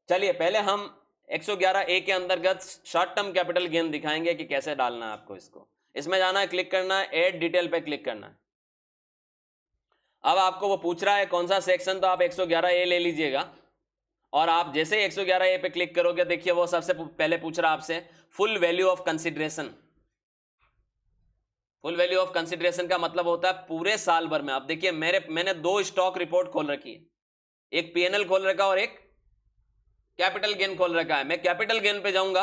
चलिए पहले हम 111A के अंतर्गत शॉर्ट टर्म कैपिटल गेन दिखाएंगे कि कैसे डालना है आपको। इसको इसमें जाना है, क्लिक करना है, ऐड डिटेल पे क्लिक करना है। अब आपको वो पूछ रहा है कौन सा सेक्शन, तो आप 111A ले लीजिएगा। और आप जैसे 111A पे क्लिक करोगे, देखिए वो सबसे पहले पूछ रहा है आपसे full value of consideration. Full value of consideration का मतलब होता है पूरे साल भर में। अब देखिए मैंने 2 स्टॉक रिपोर्ट खोल रखी है, एक PNL खोल रखा और एक कैपिटल गेन खोल रखा है। मैं कैपिटल गेन पे जाऊंगा,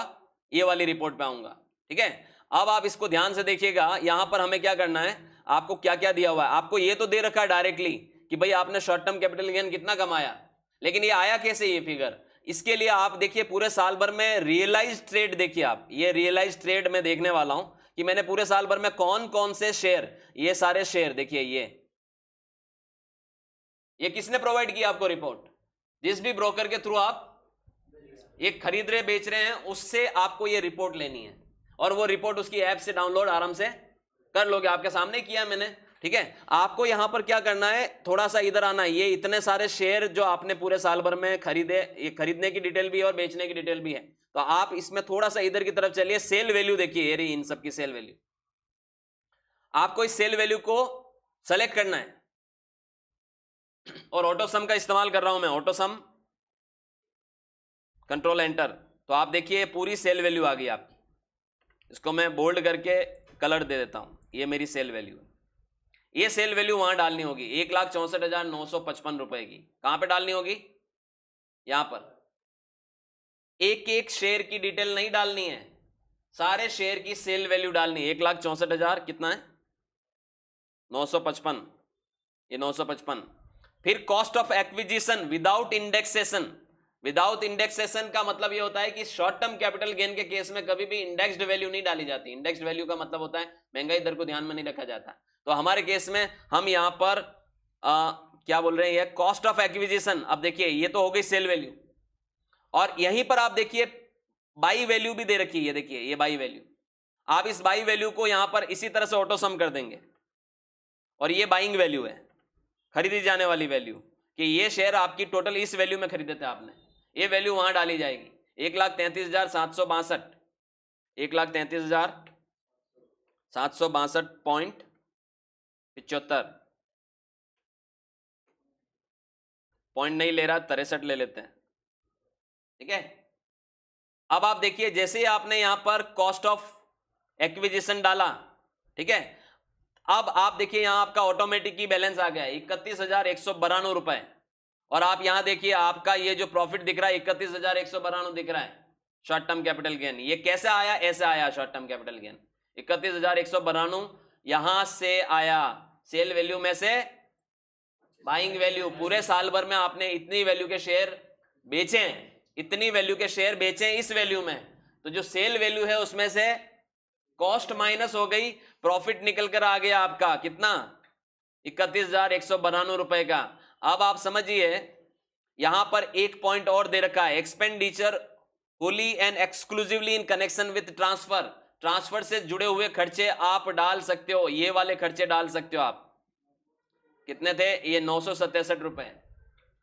ये वाली रिपोर्ट पे आऊंगा, ठीक है। अब आप इसको ध्यान से देखिएगा, यहां पर हमें क्या करना है, आपको क्या क्या दिया हुआ है। आपको ये तो दे रखा है डायरेक्टली कि भाई आपने शॉर्ट टर्म कैपिटल गेन कितना कमाया, लेकिन ये आया कैसे ये फिगर। इसके लिए आप देखिए पूरे साल भर में रियलाइज ट्रेड देखिए आप। ये रियलाइज ट्रेड में देखने वाला हूं कि मैंने पूरे साल भर में कौन कौन से शेयर, ये सारे शेयर देखिए, ये किसने प्रोवाइड किया आपको रिपोर्ट। जिस भी ब्रोकर के थ्रू आप ये खरीद रहे बेच रहे हैं उससे आपको ये रिपोर्ट लेनी है, और वो रिपोर्ट उसकी ऐप से डाउनलोड आराम से कर लोगे। आपके सामने किया मैंने, ठीक है। आपको यहां पर क्या करना है, थोड़ा सा इधर आना है। ये इतने सारे शेयर जो आपने पूरे साल भर में खरीदे, ये खरीदने की डिटेल भी है और बेचने की डिटेल भी है। तो आप इसमें थोड़ा सा इधर की तरफ चलिए, सेल वैल्यू देखिए, ये रही इन सब की सेल वैल्यू। आपको इस सेल वैल्यू को सेलेक्ट करना है, और ऑटो सम का इस्तेमाल कर रहा हूं मैं। ऑटो सम कंट्रोल एंटर, तो आप देखिए पूरी सेल वैल्यू आ गई आपकी। इसको मैं बोल्ड करके कलर दे देता हूं, ये मेरी सेल वैल्यू है। ये सेल वैल्यू वहां डालनी होगी 1,64,955 रुपए की। कहां पे डालनी होगी? यहां पर। एक एक शेयर की डिटेल नहीं डालनी है, सारे शेयर की सेल वैल्यू डालनी है। 1,64,000 कितना है? 955, ये 955। फिर cost of acquisition without indexation. Without indexation का मतलब ये होता है कि शॉर्ट टर्म कैपिटल गेन के केस में कभी भी इंडेक्स्ड वैल्यू नहीं डाली जाती। इंडेक्स्ड वैल्यू का मतलब होता है महंगाई दर को ध्यान में नहीं रखा जाता। तो हमारे केस में हम यहां पर क्या बोल रहे हैं, कॉस्ट ऑफ एक्विजिशन। अब देखिए ये तो हो गई सेल वैल्यू, और यहीं पर आप देखिए बाई वैल्यू भी दे रखी है। देखिए ये बाई वैल्यू, आप इस बाई वैल्यू को यहां पर इसी तरह से ऑटो सम कर देंगे, और ये बाइंग वैल्यू है, खरीदी जाने वाली वैल्यू, कि ये शेयर आपकी टोटल इस वैल्यू में खरीदे थे आपने, ये वैल्यू वहां डाली जाएगी 1,33,762, 1,33,762.75। पॉइंट नहीं ले रहा, 63 ले लेते हैं, ठीक है। अब आप देखिए जैसे ही आपने यहां पर कॉस्ट ऑफ एक्विजिशन डाला, ठीक है, अब आप देखिए यहां आपका ऑटोमेटिक ही बैलेंस आ गया 31,192 रुपए। और आप यहां देखिए आपका ये जो प्रॉफिट दिख रहा है 31,192 दिख रहा है शॉर्ट टर्म कैपिटल गेन। ये कैसे आया? ऐसे आया शॉर्ट टर्म कैपिटल गेन 31,192 यहां से आया, सेल वैल्यू में से बाइंग वैल्यू। पूरे साल भर में आपने इतनी वैल्यू के शेयर बेचे हैं, इतनी वैल्यू के शेयर बेचे इस वैल्यू में, तो जो सेल वैल्यू है उसमें से कॉस्ट माइनस हो गई, प्रॉफिट निकल कर आ गया आपका कितना? 31,192 रुपए का। अब आप समझिए यहां पर एक पॉइंट और दे रखा है, expenditure Holi and exclusively in connection with transfer. Transfer से जुड़े हुए खर्चे आप डाल सकते हो, ये वाले खर्चे डाल सकते हो आप। कितने थे ये? 967 रुपए।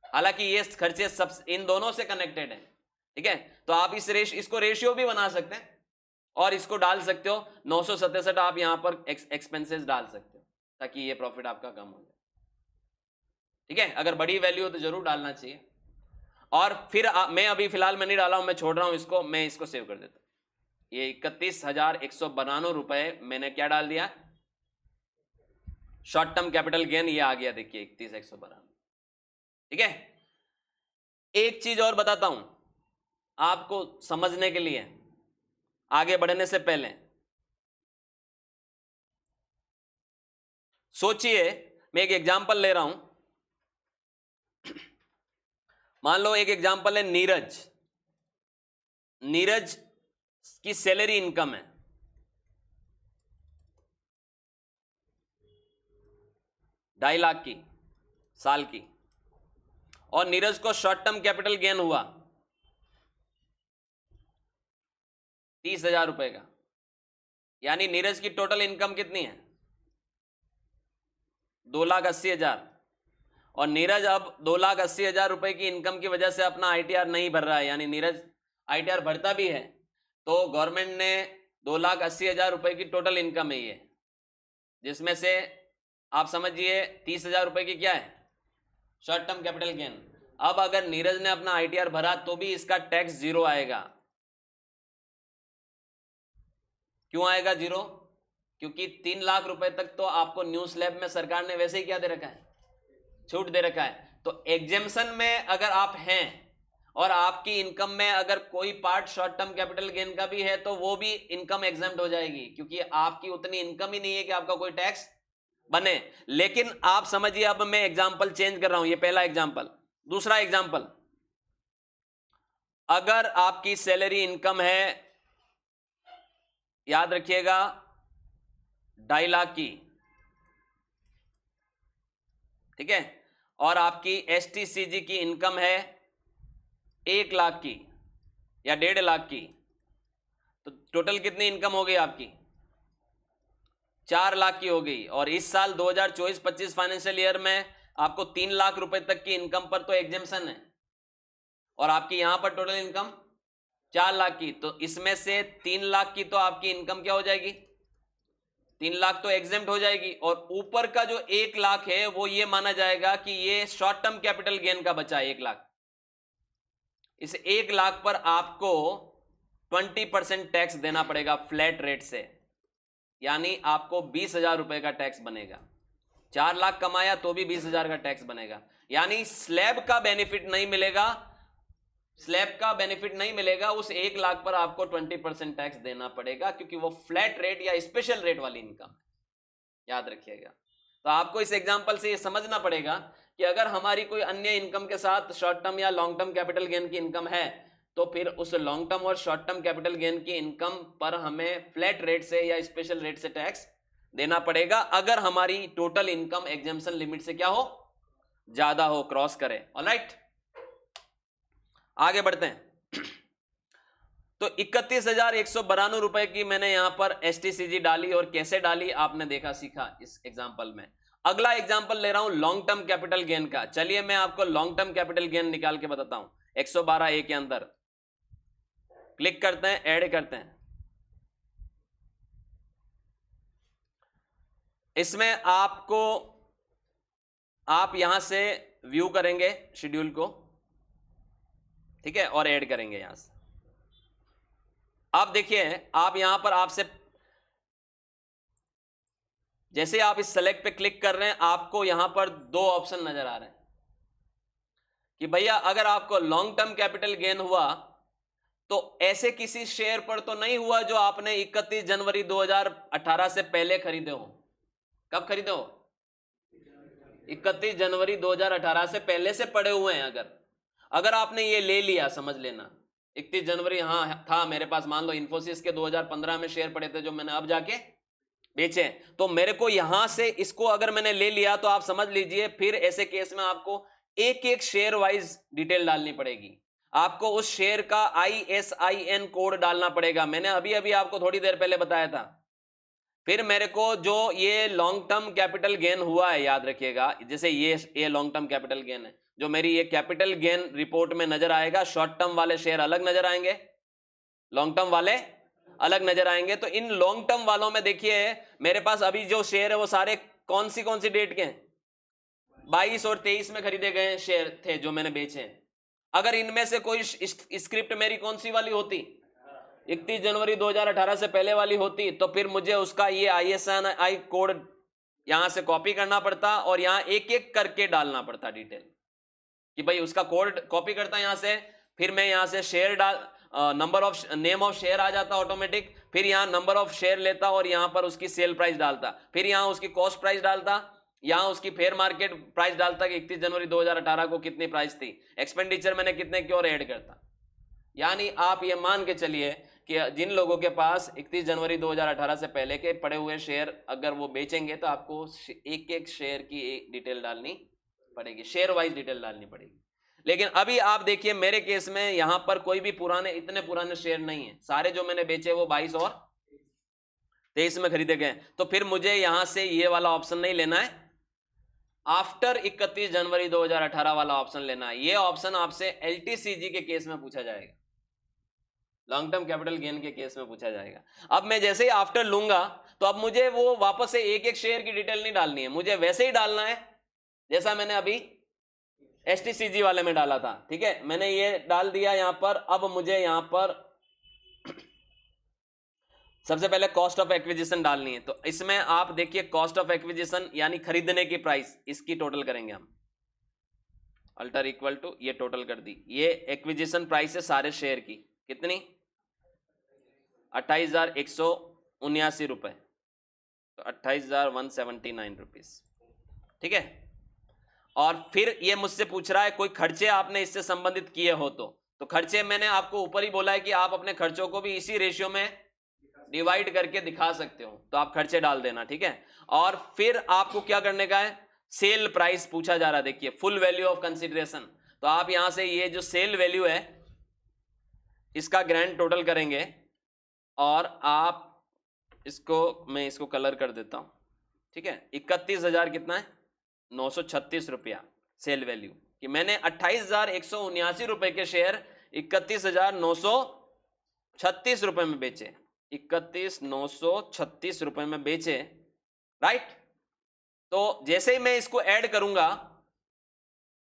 हालांकि ये खर्चे सब इन दोनों से कनेक्टेड है, ठीक है। तो आप इसको रेशियो भी बना सकते हैं और इसको डाल सकते हो। 967 आप यहां पर एक्सपेंसेस डाल सकते हो ताकि ये प्रॉफिट आपका कम हो जाए, ठीक है। अगर बड़ी वैल्यू हो तो जरूर डालना चाहिए। और फिर मैं अभी फिलहाल मैं नहीं डाला हूं, मैं छोड़ रहा हूं इसको, मैं इसको सेव कर देता हूं। ये 31,192 रुपए मैंने क्या डाल दिया? शॉर्ट टर्म कैपिटल गेन ये आ गया, देखिए 31,192, ठीक है। एक चीज और बताता हूं आपको समझने के लिए, आगे बढ़ने से पहले सोचिए, मैं एक एग्जांपल ले रहा हूं। मान लो एक एग्जांपल है नीरज। नीरज की सैलरी इनकम है 2.5 लाख की साल की, और नीरज को शॉर्ट टर्म कैपिटल गेन हुआ 30,000 रुपए का। यानी नीरज की टोटल इनकम कितनी है? 2,80,000। और नीरज अब 2,80,000 रुपए की इनकम की वजह से अपना आईटीआर नहीं भर रहा है। यानी नीरज आईटीआर भरता भी है तो गवर्नमेंट ने 2,80,000 रुपए की टोटल इनकम है ये, जिसमें से आप समझिए 30,000 रुपए की क्या है? Short term capital gain. अब अगर नीरज ने अपना आईटीआर भरा तो भी इसका टैक्स जीरो आएगा। क्यों आएगा जीरो? क्योंकि 3 लाख रुपए तक तो आपको न्यू स्लैब में सरकार ने वैसे ही क्या दे रखा है? छूट दे रखा है। तो एग्जेम्पशन में अगर आप हैं और आपकी इनकम में अगर कोई part short term capital gain का भी है तो वो भी इनकम एग्जेम्प्ट हो जाएगी, क्योंकि आपकी उतनी इनकम ही नहीं है कि आपका कोई टैक्स बने। लेकिन आप समझिए, अब मैं एग्जांपल चेंज कर रहा हूं, ये पहला एग्जांपल। दूसरा एग्जांपल, अगर आपकी सैलरी इनकम है, याद रखिएगा 2.5 लाख की, ठीक है, और आपकी एसटीसीजी की इनकम है 1 लाख की या 1.5 लाख की, तो टोटल कितनी इनकम हो गई आपकी? 4 लाख की हो गई। और इस साल 2024-25 फाइनेंशियल ईयर में आपको 3 लाख रुपए तक की इनकम पर तो एग्जेम्पशन है, और आपकी यहां पर टोटल इनकम 4 लाख की। तो इसमें से 3 लाख की तो आपकी इनकम क्या हो जाएगी? 3 लाख तो एग्जेम्प्ट हो जाएगी, और ऊपर का जो 1 लाख है वो ये माना जाएगा कि ये शॉर्ट टर्म कैपिटल गेन का बचा है 1 लाख। इस 1 लाख पर आपको 20% टैक्स देना पड़ेगा फ्लैट रेट से, यानी आपको 20,000 रुपए का टैक्स बनेगा। 4 लाख कमाया तो भी 20,000 का टैक्स बनेगा, यानी स्लैब का बेनिफिट नहीं मिलेगा, स्लैब का बेनिफिट नहीं मिलेगा। उस 1 लाख पर आपको 20% टैक्स देना पड़ेगा, क्योंकि वो फ्लैट रेट या स्पेशल रेट वाली इनकम, याद रखिएगा। तो आपको इस एग्जांपल से ये समझना पड़ेगा कि अगर हमारी कोई अन्य इनकम के साथ शॉर्ट टर्म या लॉन्ग टर्म कैपिटल गेन की इनकम है, तो फिर उस लॉन्ग टर्म और शॉर्ट टर्म कैपिटल गेन की इनकम पर हमें फ्लैट रेट से या स्पेशल रेट से टैक्स देना पड़ेगा, अगर हमारी टोटल इनकम एग्जेम्पशन लिमिट से क्या हो, ज्यादा हो, क्रॉस करे। ऑलराइट, आगे बढ़ते हैं। तो 31,192 रुपए की मैंने यहां पर एसटीसीजी डाली, और कैसे डाली आपने देखा सीखा इस एग्जांपल में। अगला एग्जांपल ले रहा हूं लॉन्ग टर्म कैपिटल गेन का। चलिए मैं आपको लॉन्ग टर्म कैपिटल गेन निकाल के बताता हूं। 112A के अंदर क्लिक करते हैं, ऐड करते हैं। इसमें आपको, आप यहां से व्यू करेंगे शेड्यूल को, ठीक है, और ऐड करेंगे यहां से। आप देखिए, आप यहां पर, आपसे जैसे आप इस सेलेक्ट पे क्लिक कर रहे हैं, आपको यहां पर 2 ऑप्शन नजर आ रहे हैं कि भैया अगर आपको लॉन्ग टर्म कैपिटल गेन हुआ तो ऐसे किसी शेयर पर तो नहीं हुआ जो आपने 31 जनवरी 2018 से पहले खरीदे हो। कब खरीदे हो? 31 जनवरी 2018 से पहले से पड़े हुए हैं। अगर आपने ये ले लिया, समझ लेना 31 जनवरी हाँ था मेरे पास, मान लो इन्फोसिस के 2015 में शेयर पड़े थे जो मैंने अब जाके बेचे, तो मेरे को यहां से इसको अगर मैंने ले लिया तो आप समझ लीजिए फिर ऐसे केस में आपको एक एक शेयर वाइज डिटेल डालनी पड़ेगी। आपको उस शेयर का ISIN कोड डालना पड़ेगा। मैंने अभी अभी आपको थोड़ी देर पहले बताया था। फिर मेरे को जो ये लॉन्ग टर्म कैपिटल गेन हुआ है, याद रखिएगा, जैसे ये लॉन्ग टर्म कैपिटल गेन है जो मेरी ये कैपिटल गेन रिपोर्ट में नजर आएगा। शॉर्ट टर्म वाले शेयर अलग नजर आएंगे, लॉन्ग टर्म वाले अलग नजर आएंगे। तो इन लॉन्ग टर्म वालों में देखिए मेरे पास अभी जो शेयर है वो सारे कौन सी डेट के हैं? 22 और 23 में खरीदे गए शेयर थे जो मैंने बेचे हैं। अगर इनमें से कोई स्क्रिप्ट मेरी कौन सी वाली होती, 31 जनवरी 2018 से पहले वाली होती, तो फिर मुझे उसका ये ISIN कोड यहां से कॉपी करना पड़ता और यहां एक एक करके डालना पड़ता डिटेल कि भाई उसका कोड कॉपी करता यहां से, फिर मैं यहां से शेयर डाल, number of name of share आ जाता ऑटोमेटिक, फिर यहां नंबर ऑफ शेयर लेता और यहां पर उसकी सेल प्राइस डालता, फिर यहां उसकी कॉस्ट प्राइस डालता, यहां उसकी फेयर मार्केट प्राइस डालता कि 31 जनवरी 2018 को कितनी प्राइस थी, एक्सपेंडिचर मैंने कितने की और ऐड करता। यानी आप ये मान के चलिए कि जिन लोगों के पास 31 जनवरी 2018 से पहले के पड़े हुए शेयर अगर वो बेचेंगे तो आपको एक एक शेयर की डिटेल डालनी पड़ेगी, शेयर वाइज डिटेल डालनी पड़ेगी। लेकिन अभी आप देखिए मेरे केस में यहां पर कोई भी इतने पुराने शेयर नहीं है, सारे जो मैंने बेचे वो 22 और 23 में खरीदे गए। तो फिर मुझे यहां से ये वाला ऑप्शन नहीं लेना है, आफ्टर 31 जनवरी 2018 वाला ऑप्शन लेना है। ये ऑप्शन आपसे LTCG के केस में पूछा जाएगा, लॉन्ग टर्म कैपिटल गेन के केस में पूछा जाएगा। अब मैं जैसे ही आफ्टर लूंगा तो अब मुझे वो वापस से एक एक शेयर की डिटेल नहीं डालनी है, मुझे वैसे ही डालना है जैसा मैंने अभी STCG वाले में डाला था। ठीक है, मैंने ये डाल दिया यहां पर। अब मुझे यहां पर सबसे पहले कॉस्ट ऑफ एक्विजिशन डालनी है। तो इसमें आप देखिए कॉस्ट ऑफ एक्विजिशन यानी खरीदने की प्राइस, इसकी टोटल करेंगे हम, अल्टर इक्वल टू ये टोटल कर दी, ये एक्विजिशन प्राइस है सारे शेयर की, कितनी 28,179 रुपए, तो 28,179 रुपीज। ठीक है, और फिर ये मुझसे पूछ रहा है कोई खर्चे आपने इससे संबंधित किए हो तो खर्चे मैंने आपको ऊपर ही बोला है कि आप अपने खर्चों को भी इसी रेशियो में डिवाइड करके दिखा सकते हो, तो आप खर्चे डाल देना। ठीक है, और फिर आपको क्या करने का है, सेल प्राइस पूछा जा रहा है, देखिए फुल वैल्यू ऑफ कंसीडरेशन। तो आप यहां से ये जो सेल वैल्यू है इसका ग्रैंड टोटल करेंगे और आप इसको, मैं इसको कलर कर देता हूं। ठीक है, 31,000 कितना है, 936 रुपया सेल वैल्यू, कि मैंने 28,179 रुपए के शेयर 31,936 रुपए में बेचे, 31,936 रुपए में बेचे, राइट। तो जैसे ही मैं इसको ऐड करूंगा,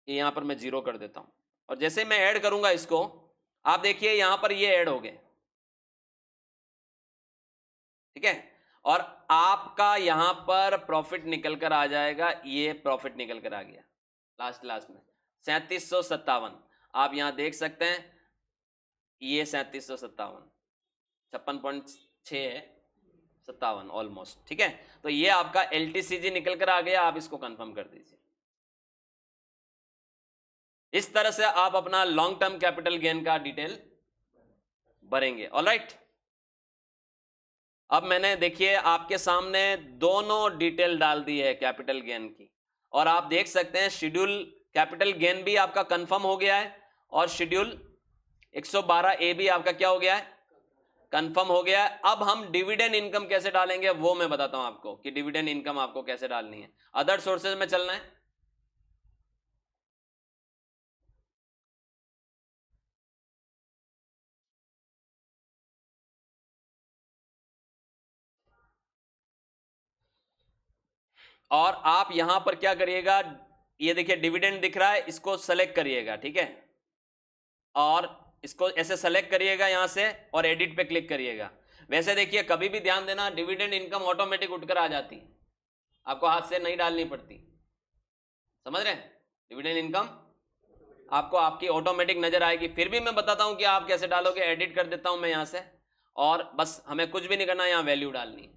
यहां पर मैं 0 कर देता हूं, और जैसे ही मैं ऐड करूंगा इसको आप देखिए यहां पर ये ऐड हो गए, ठीक है, और आपका यहां पर प्रॉफिट निकल कर आ जाएगा, ये प्रॉफिट निकल कर आ गया लास्ट में 3757। आप यहां देख सकते हैं ये 3757, 56.6 है, 57 ऑलमोस्ट, ठीक है। तो ये आपका LTCG निकल कर आ गया, आप इसको कंफर्म कर दीजिए। इस तरह से आप अपना लॉन्ग टर्म कैपिटल गेन का डिटेल भरेंगे। ऑलराइट, अब मैंने देखिए आपके सामने दोनों डिटेल डाल दी है कैपिटल गेन की, और आप देख सकते हैं शेड्यूल कैपिटल गेन भी आपका कंफर्म हो गया है, और शेड्यूल 112A भी आपका क्या हो गया है, कंफर्म हो गया है। अब हम डिविडेंड इनकम कैसे डालेंगे वो मैं बताता हूं आपको, कि डिविडेंड इनकम आपको कैसे डालनी है। अदर सोर्सेज में चलना है, और आप यहां पर क्या करिएगा, ये देखिए डिविडेंड दिख रहा है, इसको सेलेक्ट करिएगा, ठीक है, और इसको ऐसे सेलेक्ट करिएगा यहां से, और एडिट पे क्लिक करिएगा। वैसे देखिए कभी भी ध्यान देना, डिविडेंड इनकम ऑटोमेटिक उठकर आ जाती है, आपको हाथ से नहीं डालनी पड़ती, समझ रहे हैं। डिविडेंड इनकम आपको आपकी ऑटोमेटिक नजर आएगी। फिर भी मैं बताता हूं कि आप कैसे डालोगे, एडिट कर देता हूं मैं यहां से, और बस हमें कुछ भी नहीं करना, यहां वैल्यू डालनी है।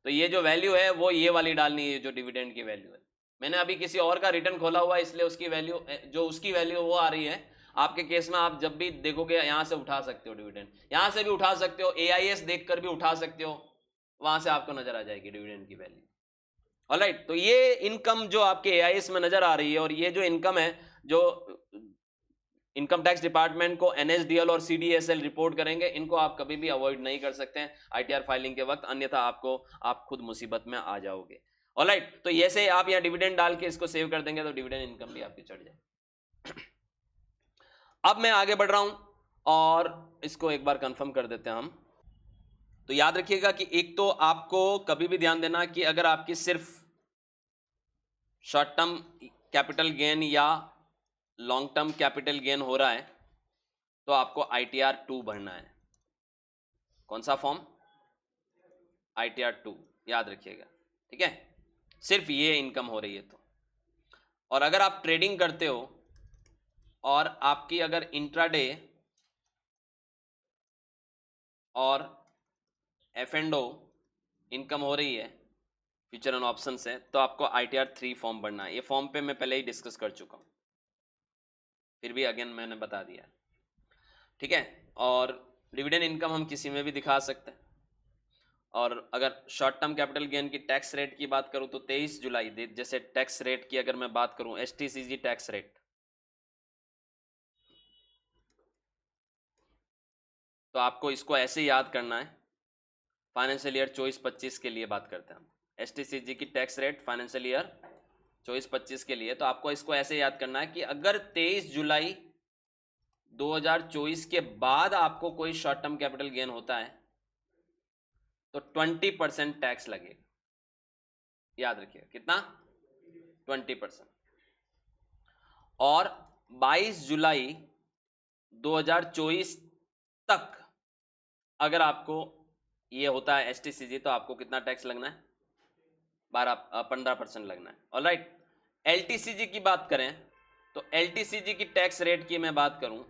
तो ये जो वैल्यू है वो ये वाली डालनी है, जो डिविडेंड की वैल्यू है। मैंने अभी किसी और का रिटर्न खोला हुआ है, इसलिए उसकी वैल्यू, जो उसकी वैल्यू वो आ रही है। आपके केस में आप जब भी देखोगे यहां से उठा सकते हो डिविडेंड, यहां से भी उठा सकते हो, AIS देखकर भी उठा सकते हो, वहां से आपको नजर आ जाएगी डिविडेंड की वैल्यू। ऑलराइट, तो ये इनकम जो आपके AIS में नजर आ रही है, और ये जो इनकम है जो इनकम टैक्स डिपार्टमेंट को NSDL और CDSL रिपोर्ट करेंगे, इनको आप कभी भी अवॉइड नहीं कर सकते हैं ITR फाइलिंग के वक्त, अन्यथा आप खुद मुसीबत में आ जाओगे। ऑलराइट, तो ऐसे आप यहाँ डिविडेंड डाल के इसको सेव कर देंगे तो डिविडेंड इनकम भी आपकी चढ़ जाए। अब मैं आगे बढ़ रहा हूं, और इसको एक बार कंफर्म कर देते हैं हम। तो याद रखिएगा कि एक तो आपको कभी भी ध्यान देना कि अगर आपकी सिर्फ शॉर्ट टर्म कैपिटल गेन या लॉन्ग टर्म कैपिटल गेन हो रहा है, तो आपको ITR 2 भरना है। कौन सा फॉर्म, ITR 2, याद रखिएगा, ठीक है, सिर्फ ये इनकम हो रही है तो। और अगर आप ट्रेडिंग करते हो और आपकी अगर इंट्राडे और F&O इनकम हो रही है फ्यूचर एंड ऑप्शन से, तो आपको ITR 3 फॉर्म भरना है। ये फॉर्म पे मैं पहले ही डिस्कस कर चुका हूं, फिर भी अगेन मैंने बता दिया, ठीक है। और डिविडेंड इनकम हम किसी में भी दिखा सकते हैं। और अगर शॉर्ट टर्म कैपिटल गेन की टैक्स रेट की बात करूं तो 23 जुलाई, जैसे टैक्स रेट की अगर मैं बात करूं, STCG टैक्स रेट, तो आपको इसको ऐसे याद करना है। फाइनेंशियल ईयर 24-25 के लिए बात करते हैं हम, STCG की टैक्स रेट फाइनेंशियल ईयर 24-25 के लिए, तो आपको इसको ऐसे याद करना है कि अगर 23 जुलाई 2024 के बाद आपको कोई शॉर्ट टर्म कैपिटल गेन होता है तो 20% टैक्स लगेगा। याद रखिएगा कितना, 20%। और 22 जुलाई 2024 तक अगर आपको ये होता है STCG, तो आपको कितना टैक्स लगना है, 15% लगना है। ऑलराइट, LTCG की बात करें तो LTCG की टैक्स रेट की मैं बात करूं,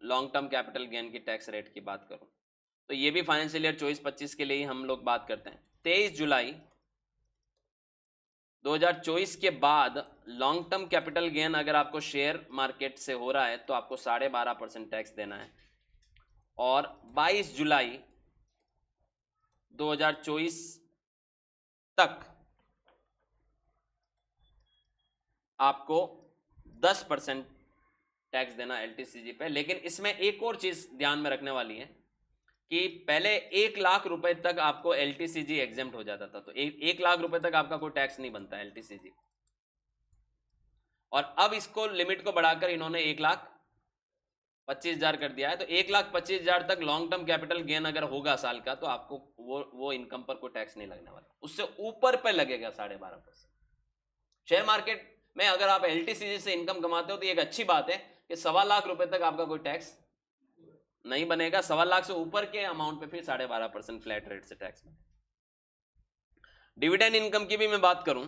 लॉन्ग टर्म कैपिटल गेन की टैक्स रेट की बात करूं, तो ये भी फाइनेंशियल ईयर 24-25 के लिए ही हम लोग बात करते हैं। 23 जुलाई 2024 के बाद लॉन्ग टर्म कैपिटल गेन अगर आपको शेयर मार्केट से हो रहा है तो आपको 12.5% टैक्स देना है। और 22 जुलाई 2024 तक आपको 10% टैक्स देना LTCG पे। लेकिन इसमें एक और चीज ध्यान में रखने वाली है कि पहले 1 लाख रुपए तक आपको LTCG एग्जेम्प्ट हो जाता था, तो 1 लाख रुपए तक आपका कोई टैक्स नहीं बनता LTCG। और अब इसको लिमिट को बढ़ाकर इन्होंने 1,25,000 कर दिया है, तो 1,25,000 तक लॉन्ग टर्म कैपिटल गेन अगर होगा साल का, तो आपको वो इनकम पर कोई टैक्स नहीं लगने वाला, उससे ऊपर पे लगेगा 12.5%। शेयर मार्केट में अगर आप LTCG से इनकम कमाते हो तो एक अच्छी बात है कि 1.25 लाख रुपए तक आपका कोई टैक्स नहीं बनेगा। 1.25 लाख से ऊपर के अमाउंट पे फिर 12.5% फ्लैट रेट से टैक्स बनेगा। डिविडेंड इनकम की भी मैं बात करूं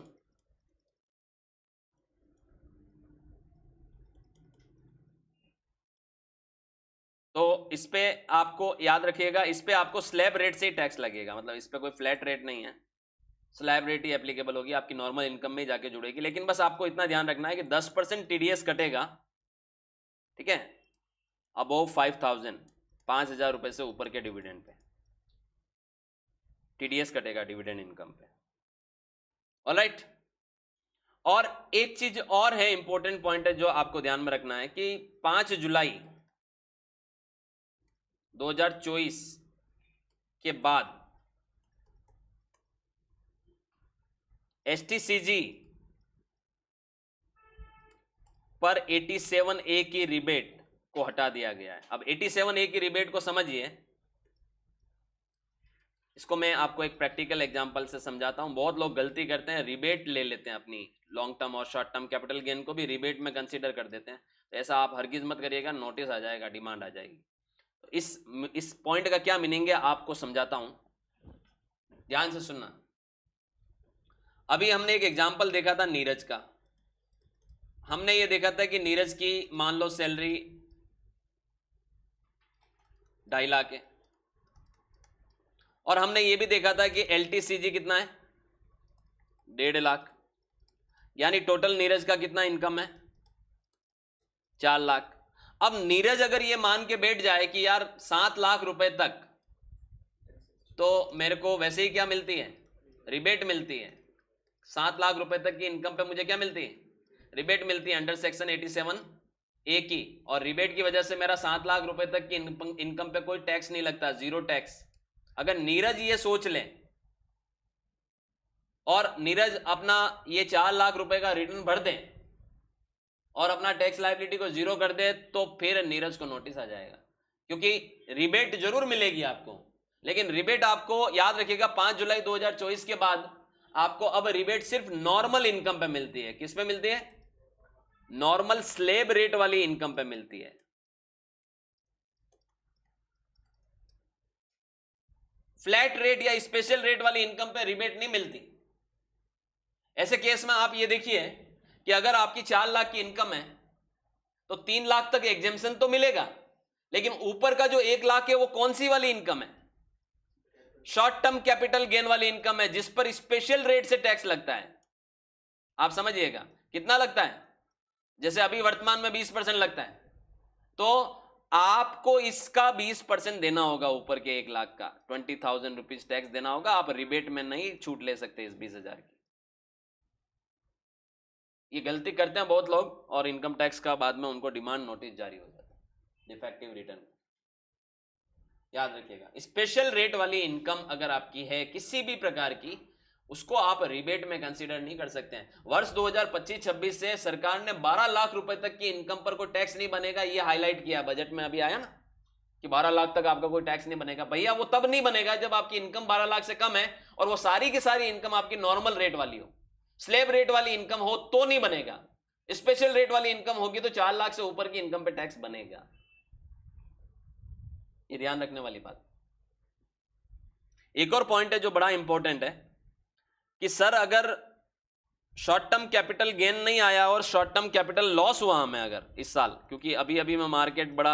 तो इस पे आपको याद रखिएगा, इस पे आपको स्लैब रेट से ही टैक्स लगेगा, मतलब इस पे कोई फ्लैट रेट नहीं है, स्लैब रेट ही एप्लीकेबल होगी, आपकी नॉर्मल इनकम में ही जाके जुड़ेगी। लेकिन बस आपको इतना ध्यान रखना है कि 10% टीडीएस कटेगा, ठीक है, अबोव 5,000, 5,000 रुपए से ऊपर के डिविडेंड पे टीडीएस कटेगा डिविडेंड इनकम पे। ऑलराइट, और एक चीज और है, इंपॉर्टेंट पॉइंट है जो आपको ध्यान में रखना है कि 5 जुलाई 2024 के बाद एसटीसीजी पर 87A की रिबेट को हटा दिया गया है। अब 87A की रिबेट को समझिए, इसको मैं आपको एक प्रैक्टिकल एग्जांपल से समझाता हूं। बहुत लोग गलती करते हैं, रिबेट ले लेते हैं, अपनी लॉन्ग टर्म और शॉर्ट टर्म कैपिटल गेन को भी रिबेट में कंसीडर कर देते हैं। तो ऐसा आप हरगिज मत करिएगा, नोटिस आ जाएगा, डिमांड आ जाएगी। तो इस पॉइंट का क्या मीनिंग है आपको समझाता हूं, ध्यान से सुनना। अभी हमने एक एग्जाम्पल देखा था नीरज का। हमने ये देखा था कि नीरज की मान लो सैलरी 2.5 लाख है, और हमने ये भी देखा था कि एलटीसीजी कितना है, 1.5 लाख, यानी टोटल नीरज का कितना इनकम है, 4 लाख। अब नीरज अगर ये मान के बैठ जाए कि यार 7 लाख रुपए तक तो मेरे को वैसे ही क्या मिलती है, रिबेट मिलती है, 7 लाख रुपए तक की इनकम पे मुझे क्या मिलती है, रिबेट मिलती है अंडर सेक्शन 87A की, और रिबेट की वजह से मेरा 7 लाख रुपए तक की इनकम पे कोई टैक्स नहीं लगता, 0 टैक्स। अगर नीरज ये सोच ले और नीरज अपना ये 4 लाख रुपए का रिटर्न भर दे और अपना टैक्स लायबिलिटी को 0 कर दे, तो फिर नीरज को नोटिस आ जाएगा, क्योंकि रिबेट जरूर मिलेगी आपको, लेकिन रिबेट आपको याद रखिएगा 5 जुलाई 2024 के बाद आपको अब रिबेट सिर्फ नॉर्मल इनकम पे मिलती है। किस पे मिलती है, नॉर्मल स्लेब रेट वाली इनकम पे मिलती है। फ्लैट रेट या स्पेशल रेट वाली इनकम पे रिबेट नहीं मिलती। ऐसे केस में आप ये देखिए कि अगर आपकी 4 लाख की इनकम है तो 3 लाख तक एग्जेम्पशन तो मिलेगा, लेकिन ऊपर का जो 1 लाख है वो कौन सी वाली इनकम है, शॉर्ट टर्म कैपिटल गेन वाली इनकम है, जिस पर स्पेशल रेट से टैक्स लगता है। आप समझिएगा कितना लगता है, जैसे अभी वर्तमान में 20% लगता है, तो आपको इसका 20% देना होगा, ऊपर के 1 लाख का 20,000 रुपीज टैक्स देना होगा। आप रिबेट में नहीं छूट ले सकते इस 20,000 की। ये गलती करते हैं बहुत लोग, और इनकम टैक्स का बाद में उनको डिमांड नोटिस जारी हो जाता है, डिफेक्टिव रिटर्न। याद रखिएगा, स्पेशल रेट वाली इनकम अगर आपकी है किसी भी प्रकार की, उसको आप रिबेट में कंसीडर नहीं कर सकते हैं। वर्ष 2025-26 से सरकार ने 12 लाख रुपए तक की इनकम पर कोई टैक्स नहीं बनेगा, ये हाईलाइट किया बजट में, अभी आया ना कि 12 लाख तक आपका कोई टैक्स नहीं बनेगा। भैया वो तब नहीं बनेगा जब आपकी इनकम 12 लाख से कम है और वो सारी की सारी इनकम आपकी नॉर्मल रेट वाली हो, स्लेब रेट वाली इनकम हो तो नहीं बनेगा। स्पेशल रेट वाली इनकम होगी तो 4 लाख से ऊपर की इनकम पे टैक्स बनेगा, ये ध्यान रखने वाली बात। एक और पॉइंट है जो बड़ा इंपॉर्टेंट है कि सर अगर शॉर्ट टर्म कैपिटल गेन नहीं आया और शॉर्ट टर्म कैपिटल लॉस हुआ हमें अगर इस साल, क्योंकि अभी अभी में मार्केट बड़ा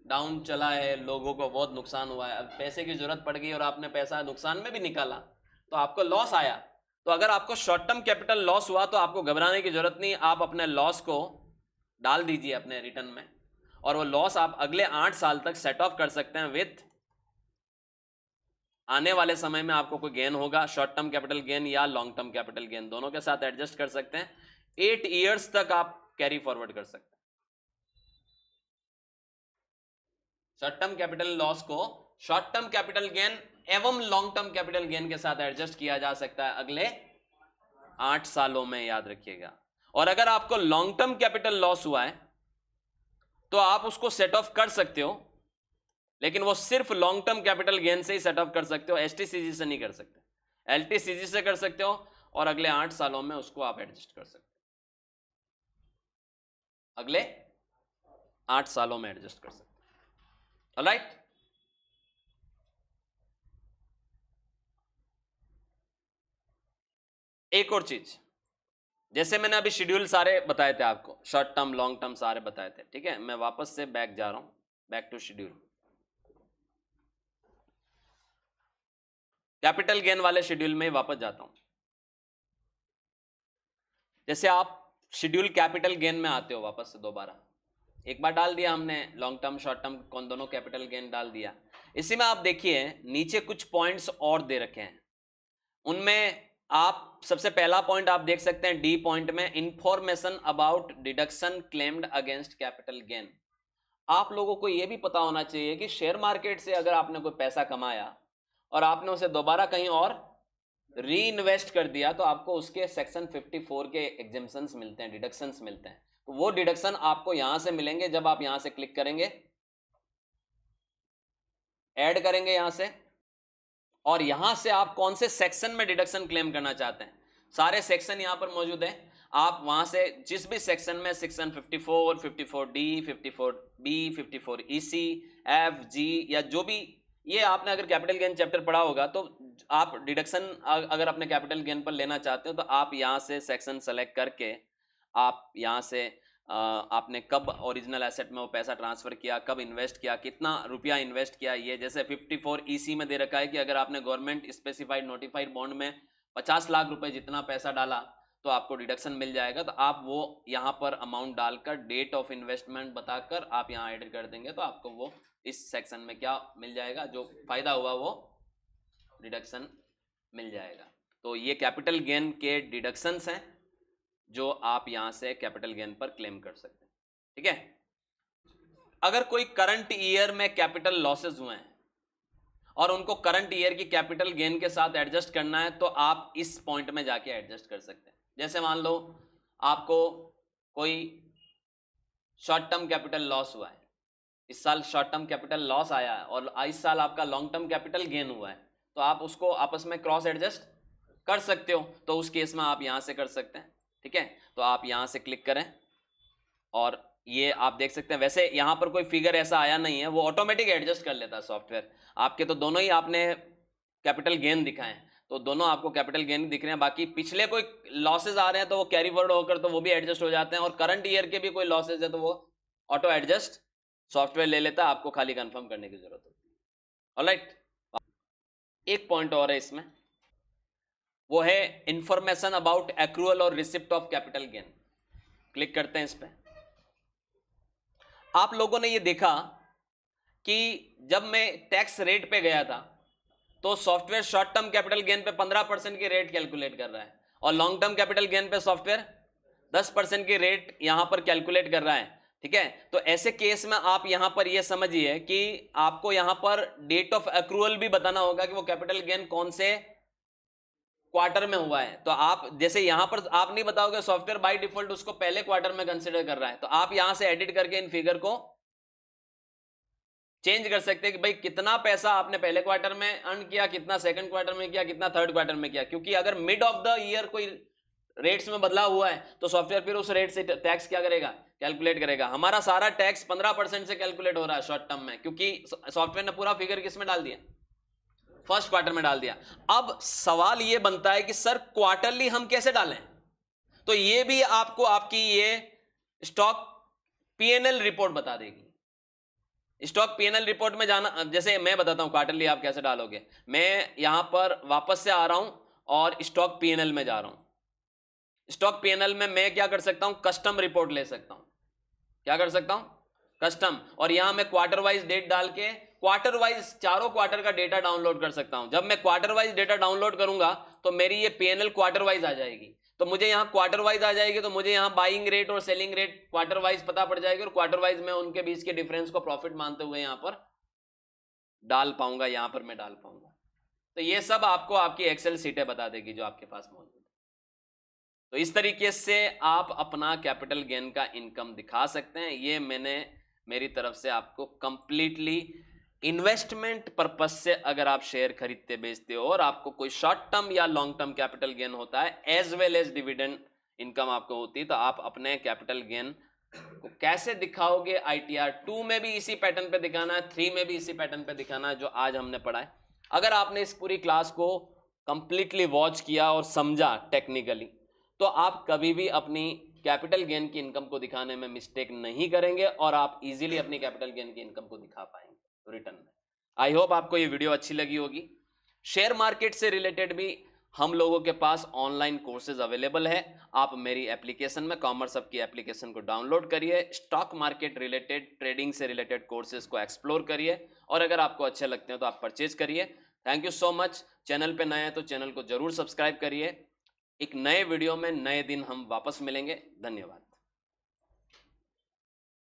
डाउन चला है, लोगों को बहुत नुकसान हुआ है, अब पैसे की जरूरत पड़ गई और आपने पैसा नुकसान में भी निकाला तो आपको लॉस आया, तो अगर आपको शॉर्ट टर्म कैपिटल लॉस हुआ तो आपको घबराने की जरूरत नहीं, आप अपने लॉस को डाल दीजिए अपने रिटर्न में, और वो लॉस आप अगले 8 साल तक सेट ऑफ कर सकते हैं विथ आने वाले समय में आपको कोई गेन होगा, शॉर्ट टर्म कैपिटल गेन या लॉन्ग टर्म कैपिटल गेन, दोनों के साथ एडजस्ट कर सकते हैं। 8 ईयर्स तक आप कैरी फॉरवर्ड कर सकते हैं। शॉर्ट टर्म कैपिटल लॉस को शॉर्ट टर्म कैपिटल गेन एवं लॉन्ग टर्म कैपिटल गेन के साथ एडजस्ट किया जा सकता है अगले 8 सालों में, याद रखिएगा। और अगर आपको लॉन्ग टर्म कैपिटल लॉस हुआ है तो आप उसको सेट ऑफ कर सकते हो, लेकिन वो सिर्फ लॉन्ग टर्म कैपिटल गेन से ही सेट ऑफ कर सकते हो, एसटीसीजी से नहीं कर सकते। एलटीसीजी से कर सकते हो और अगले 8 सालों में उसको आप एडजस्ट कर सकते हो, अगले 8 सालों में एडजस्ट कर सकते हैं। ऑलराइट, एक और चीज, जैसे मैंने अभी शेड्यूल सारे बताए थे आपको, शॉर्ट टर्म लॉन्ग टर्म सारे बताए थे, ठीक है। मैं वापस से बैक जा रहा हूं, back to schedule. Capital gain वाले शेड्यूल में वापस जाता हूं। जैसे आप शेड्यूल कैपिटल गेन में आते हो वापस से दोबारा, एक बार डाल दिया हमने लॉन्ग टर्म शॉर्ट टर्म कौन दोनों कैपिटल गेन डाल दिया। इसी में आप देखिए नीचे कुछ पॉइंट्स और दे रखे हैं, उनमें आप सबसे पहला पॉइंट आप देख सकते हैं डी पॉइंट में, information about deduction claimed against capital gain. आप लोगों को यह भी पता होना चाहिए कि शेयर मार्केट से अगर आपने कोई पैसा कमाया और आपने उसे दोबारा कहीं और री इन्वेस्ट कर दिया तो आपको उसके सेक्शन 54 के एग्जेम्पशंस मिलते हैं, डिडक्शंस मिलते हैं। तो वो डिडक्शन आपको यहां से मिलेंगे जब आप यहां से क्लिक करेंगे, ऐड करेंगे यहां से, और यहां से आप कौन से सेक्शन में डिडक्शन क्लेम करना चाहते हैं, सारे सेक्शन यहां पर मौजूद है। आप वहां से जिस भी सेक्शन में, section 54, 54D, 54B, 54EC, F, G या जो भी, ये आपने अगर कैपिटल गेन चैप्टर पढ़ा होगा तो आप डिडक्शन अगर अपने कैपिटल गेन पर लेना चाहते हो तो आप यहां से सेक्शन सेलेक्ट करके आप यहां से आपने कब ओरिजिनल एसेट में वो पैसा ट्रांसफर किया, कब इन्वेस्ट किया, कितना रुपया इन्वेस्ट किया। ये जैसे 54EC में दे रखा है कि अगर आपने गवर्नमेंट स्पेसिफाइड नोटिफाइड बॉन्ड में 50 लाख रुपए जितना पैसा डाला तो आपको डिडक्शन मिल जाएगा। तो आप वो यहाँ पर अमाउंट डालकर डेट ऑफ इन्वेस्टमेंट बताकर आप यहाँ एडिट कर देंगे तो आपको वो इस सेक्शन में क्या मिल जाएगा, जो फायदा हुआ वो डिडक्शन मिल जाएगा। तो ये कैपिटल गेन के डिडक्शंस हैं जो आप यहां से कैपिटल गेन पर क्लेम कर सकते हैं, ठीक है। अगर कोई करंट ईयर में कैपिटल लॉसेस हुए हैं और उनको करंट ईयर की कैपिटल गेन के साथ एडजस्ट करना है तो आप इस पॉइंट में जाके एडजस्ट कर सकते हैं। जैसे मान लो आपको कोई शॉर्ट टर्म कैपिटल लॉस हुआ है, इस साल शॉर्ट टर्म कैपिटल लॉस आया है और इस साल आपका लॉन्ग टर्म कैपिटल गेन हुआ है, तो आप उसको आपस में क्रॉस एडजस्ट कर सकते हो। तो उस केस में आप यहां से कर सकते हैं, ठीक है। तो आप यहां से क्लिक करें और ये आप देख सकते हैं, वैसे यहां पर कोई फिगर ऐसा आया नहीं है, वो ऑटोमेटिक एडजस्ट कर लेता है सॉफ्टवेयर आपके। तो दोनों ही आपने कैपिटल गेन दिखाएं तो दोनों आपको कैपिटल गेन दिख रहे हैं, बाकी पिछले कोई लॉसेज आ रहे हैं तो वो कैरी फॉरवर्ड होकर तो वो भी एडजस्ट हो जाते हैं, और करंट ईयर के भी कोई लॉसेज है तो वो ऑटो एडजस्ट सॉफ्टवेयर ले लेता है, आपको खाली कंफर्म करने की जरूरत होती है। ऑलराइट, एक पॉइंट और है इसमें, वो है इंफॉर्मेशन अबाउट एक्रूअल और receipt of capital gain. Click करते हैं इस पे। आप लोगों ने ये देखा कि जब मैं टैक्स रेट पे गया था तो software short term capital gain पे 15% की रेट कैलकुलेट कर रहा है और लॉन्ग टर्म कैपिटल गेन पे सॉफ्टवेयर 10% की रेट यहां पर कैलकुलेट कर रहा है, ठीक है। तो ऐसे केस में आप यहां पर यह समझिए कि आपको यहां पर डेट ऑफ एक्रूअल भी बताना होगा कि वो कैपिटल गेन कौन से क्वार्टर में हुआ है। तो आप जैसे यहां पर आप नहीं बताओगे, सॉफ्टवेयर बाय डिफॉल्ट उसको पहले क्वार्टर में कंसीडर कर रहा है, तो आप यहां से एडिट करके इन फिगर को चेंज कर सकते हैं कि भाई कितना पैसा आपने पहले क्वार्टर में अर्न किया, कितना सेकंड क्वार्टर में किया, कितना थर्ड क्वार्टर में किया। क्योंकि अगर मिड ऑफ द ईयर कोई रेट्स में बदलाव हुआ है तो सॉफ्टवेयर फिर उस रेट से टैक्स क्या करेगा, कैलकुलेट करेगा। हमारा सारा टैक्स 15% से कैलकुलेट हो रहा है शॉर्ट टर्म में, क्योंकि सॉफ्टवेयर ने पूरा फिगर किस में डाल दिया, फर्स्ट क्वार्टर में डाल दिया। अब सवाल यह बनता है कि सर क्वार्टरली हम कैसे डालें, तो यह भी आपको आपकी ये स्टॉक पीएनएल रिपोर्ट बता देगी। स्टॉक पीएनएल रिपोर्ट में जाना, जैसे मैं बताता हूं क्वार्टरली आप कैसे डालोगे। मैं यहां पर वापस से आ रहा हूं और स्टॉक पीएनएल में जा रहा हूं। स्टॉक पीएनएल में मैं क्या कर सकता हूं, कस्टम रिपोर्ट ले सकता हूं। क्या कर सकता हूं, कस्टम, और यहां मैं क्वार्टर वाइज डेट डाल के क्वार्टर वाइज चारों क्वार्टर का डेटा डाउनलोड कर सकता हूं। जब मैं क्वार्टर वाइज डेटा डाउनलोड करूंगा तो मेरी ये पीएनएल क्वार्टर वाइज आ जाएगी। तो मुझे यहां क्वार्टर वाइज आ जाएगी तो मुझे यहां बाइंग रेट और सेलिंग रेट क्वार्टर वाइज पता पड़ जाएगी, और क्वार्टर वाइज मैं उनके बीच के डिफरेंस को प्रॉफिट मानते हुए यहां पर डाल पाऊंगा, यहां पर मैं डाल पाऊंगा। तो ये सब आपको आपकी एक्सेल सीटें बता देगी जो आपके पास मौजूद है। तो इस तरीके से आप अपना कैपिटल गेन का इनकम दिखा सकते हैं। ये मैंने मेरी तरफ से आपको कंप्लीटली इन्वेस्टमेंट पर्पस से, अगर आप शेयर खरीदते बेचते हो और आपको कोई शॉर्ट टर्म या लॉन्ग टर्म कैपिटल गेन होता है as well as dividend income आपको होती है, तो आप अपने कैपिटल गेन को कैसे दिखाओगे ITR 2 में भी इसी पैटर्न पे दिखाना है, 3 में भी इसी पैटर्न पे दिखाना है जो आज हमने पढ़ा है। अगर आपने इस पूरी क्लास को कंप्लीटली वॉच किया और समझा टेक्निकली, तो आप कभी भी अपनी कैपिटल गेन की इनकम को दिखाने में मिस्टेक नहीं करेंगे और आप इजीली अपनी कैपिटल गेन की इनकम को दिखा पाएंगे रिटर्न में। आई होप आपको ये वीडियो अच्छी लगी होगी। शेयर मार्केट से रिलेटेड भी हम लोगों के पास ऑनलाइन कोर्सेज अवेलेबल है। आप मेरी एप्लीकेशन में कॉमर्स हब की एप्लीकेशन को डाउनलोड करिए, स्टॉक मार्केट रिलेटेड, ट्रेडिंग से रिलेटेड कोर्सेज को एक्सप्लोर करिए और अगर आपको अच्छे लगते हैं तो आप परचेज करिए। Thank you so much. Channel पे नए हैं तो चैनल को जरूर सब्सक्राइब करिए। एक नए वीडियो में नए दिन हम वापस मिलेंगे। धन्यवाद।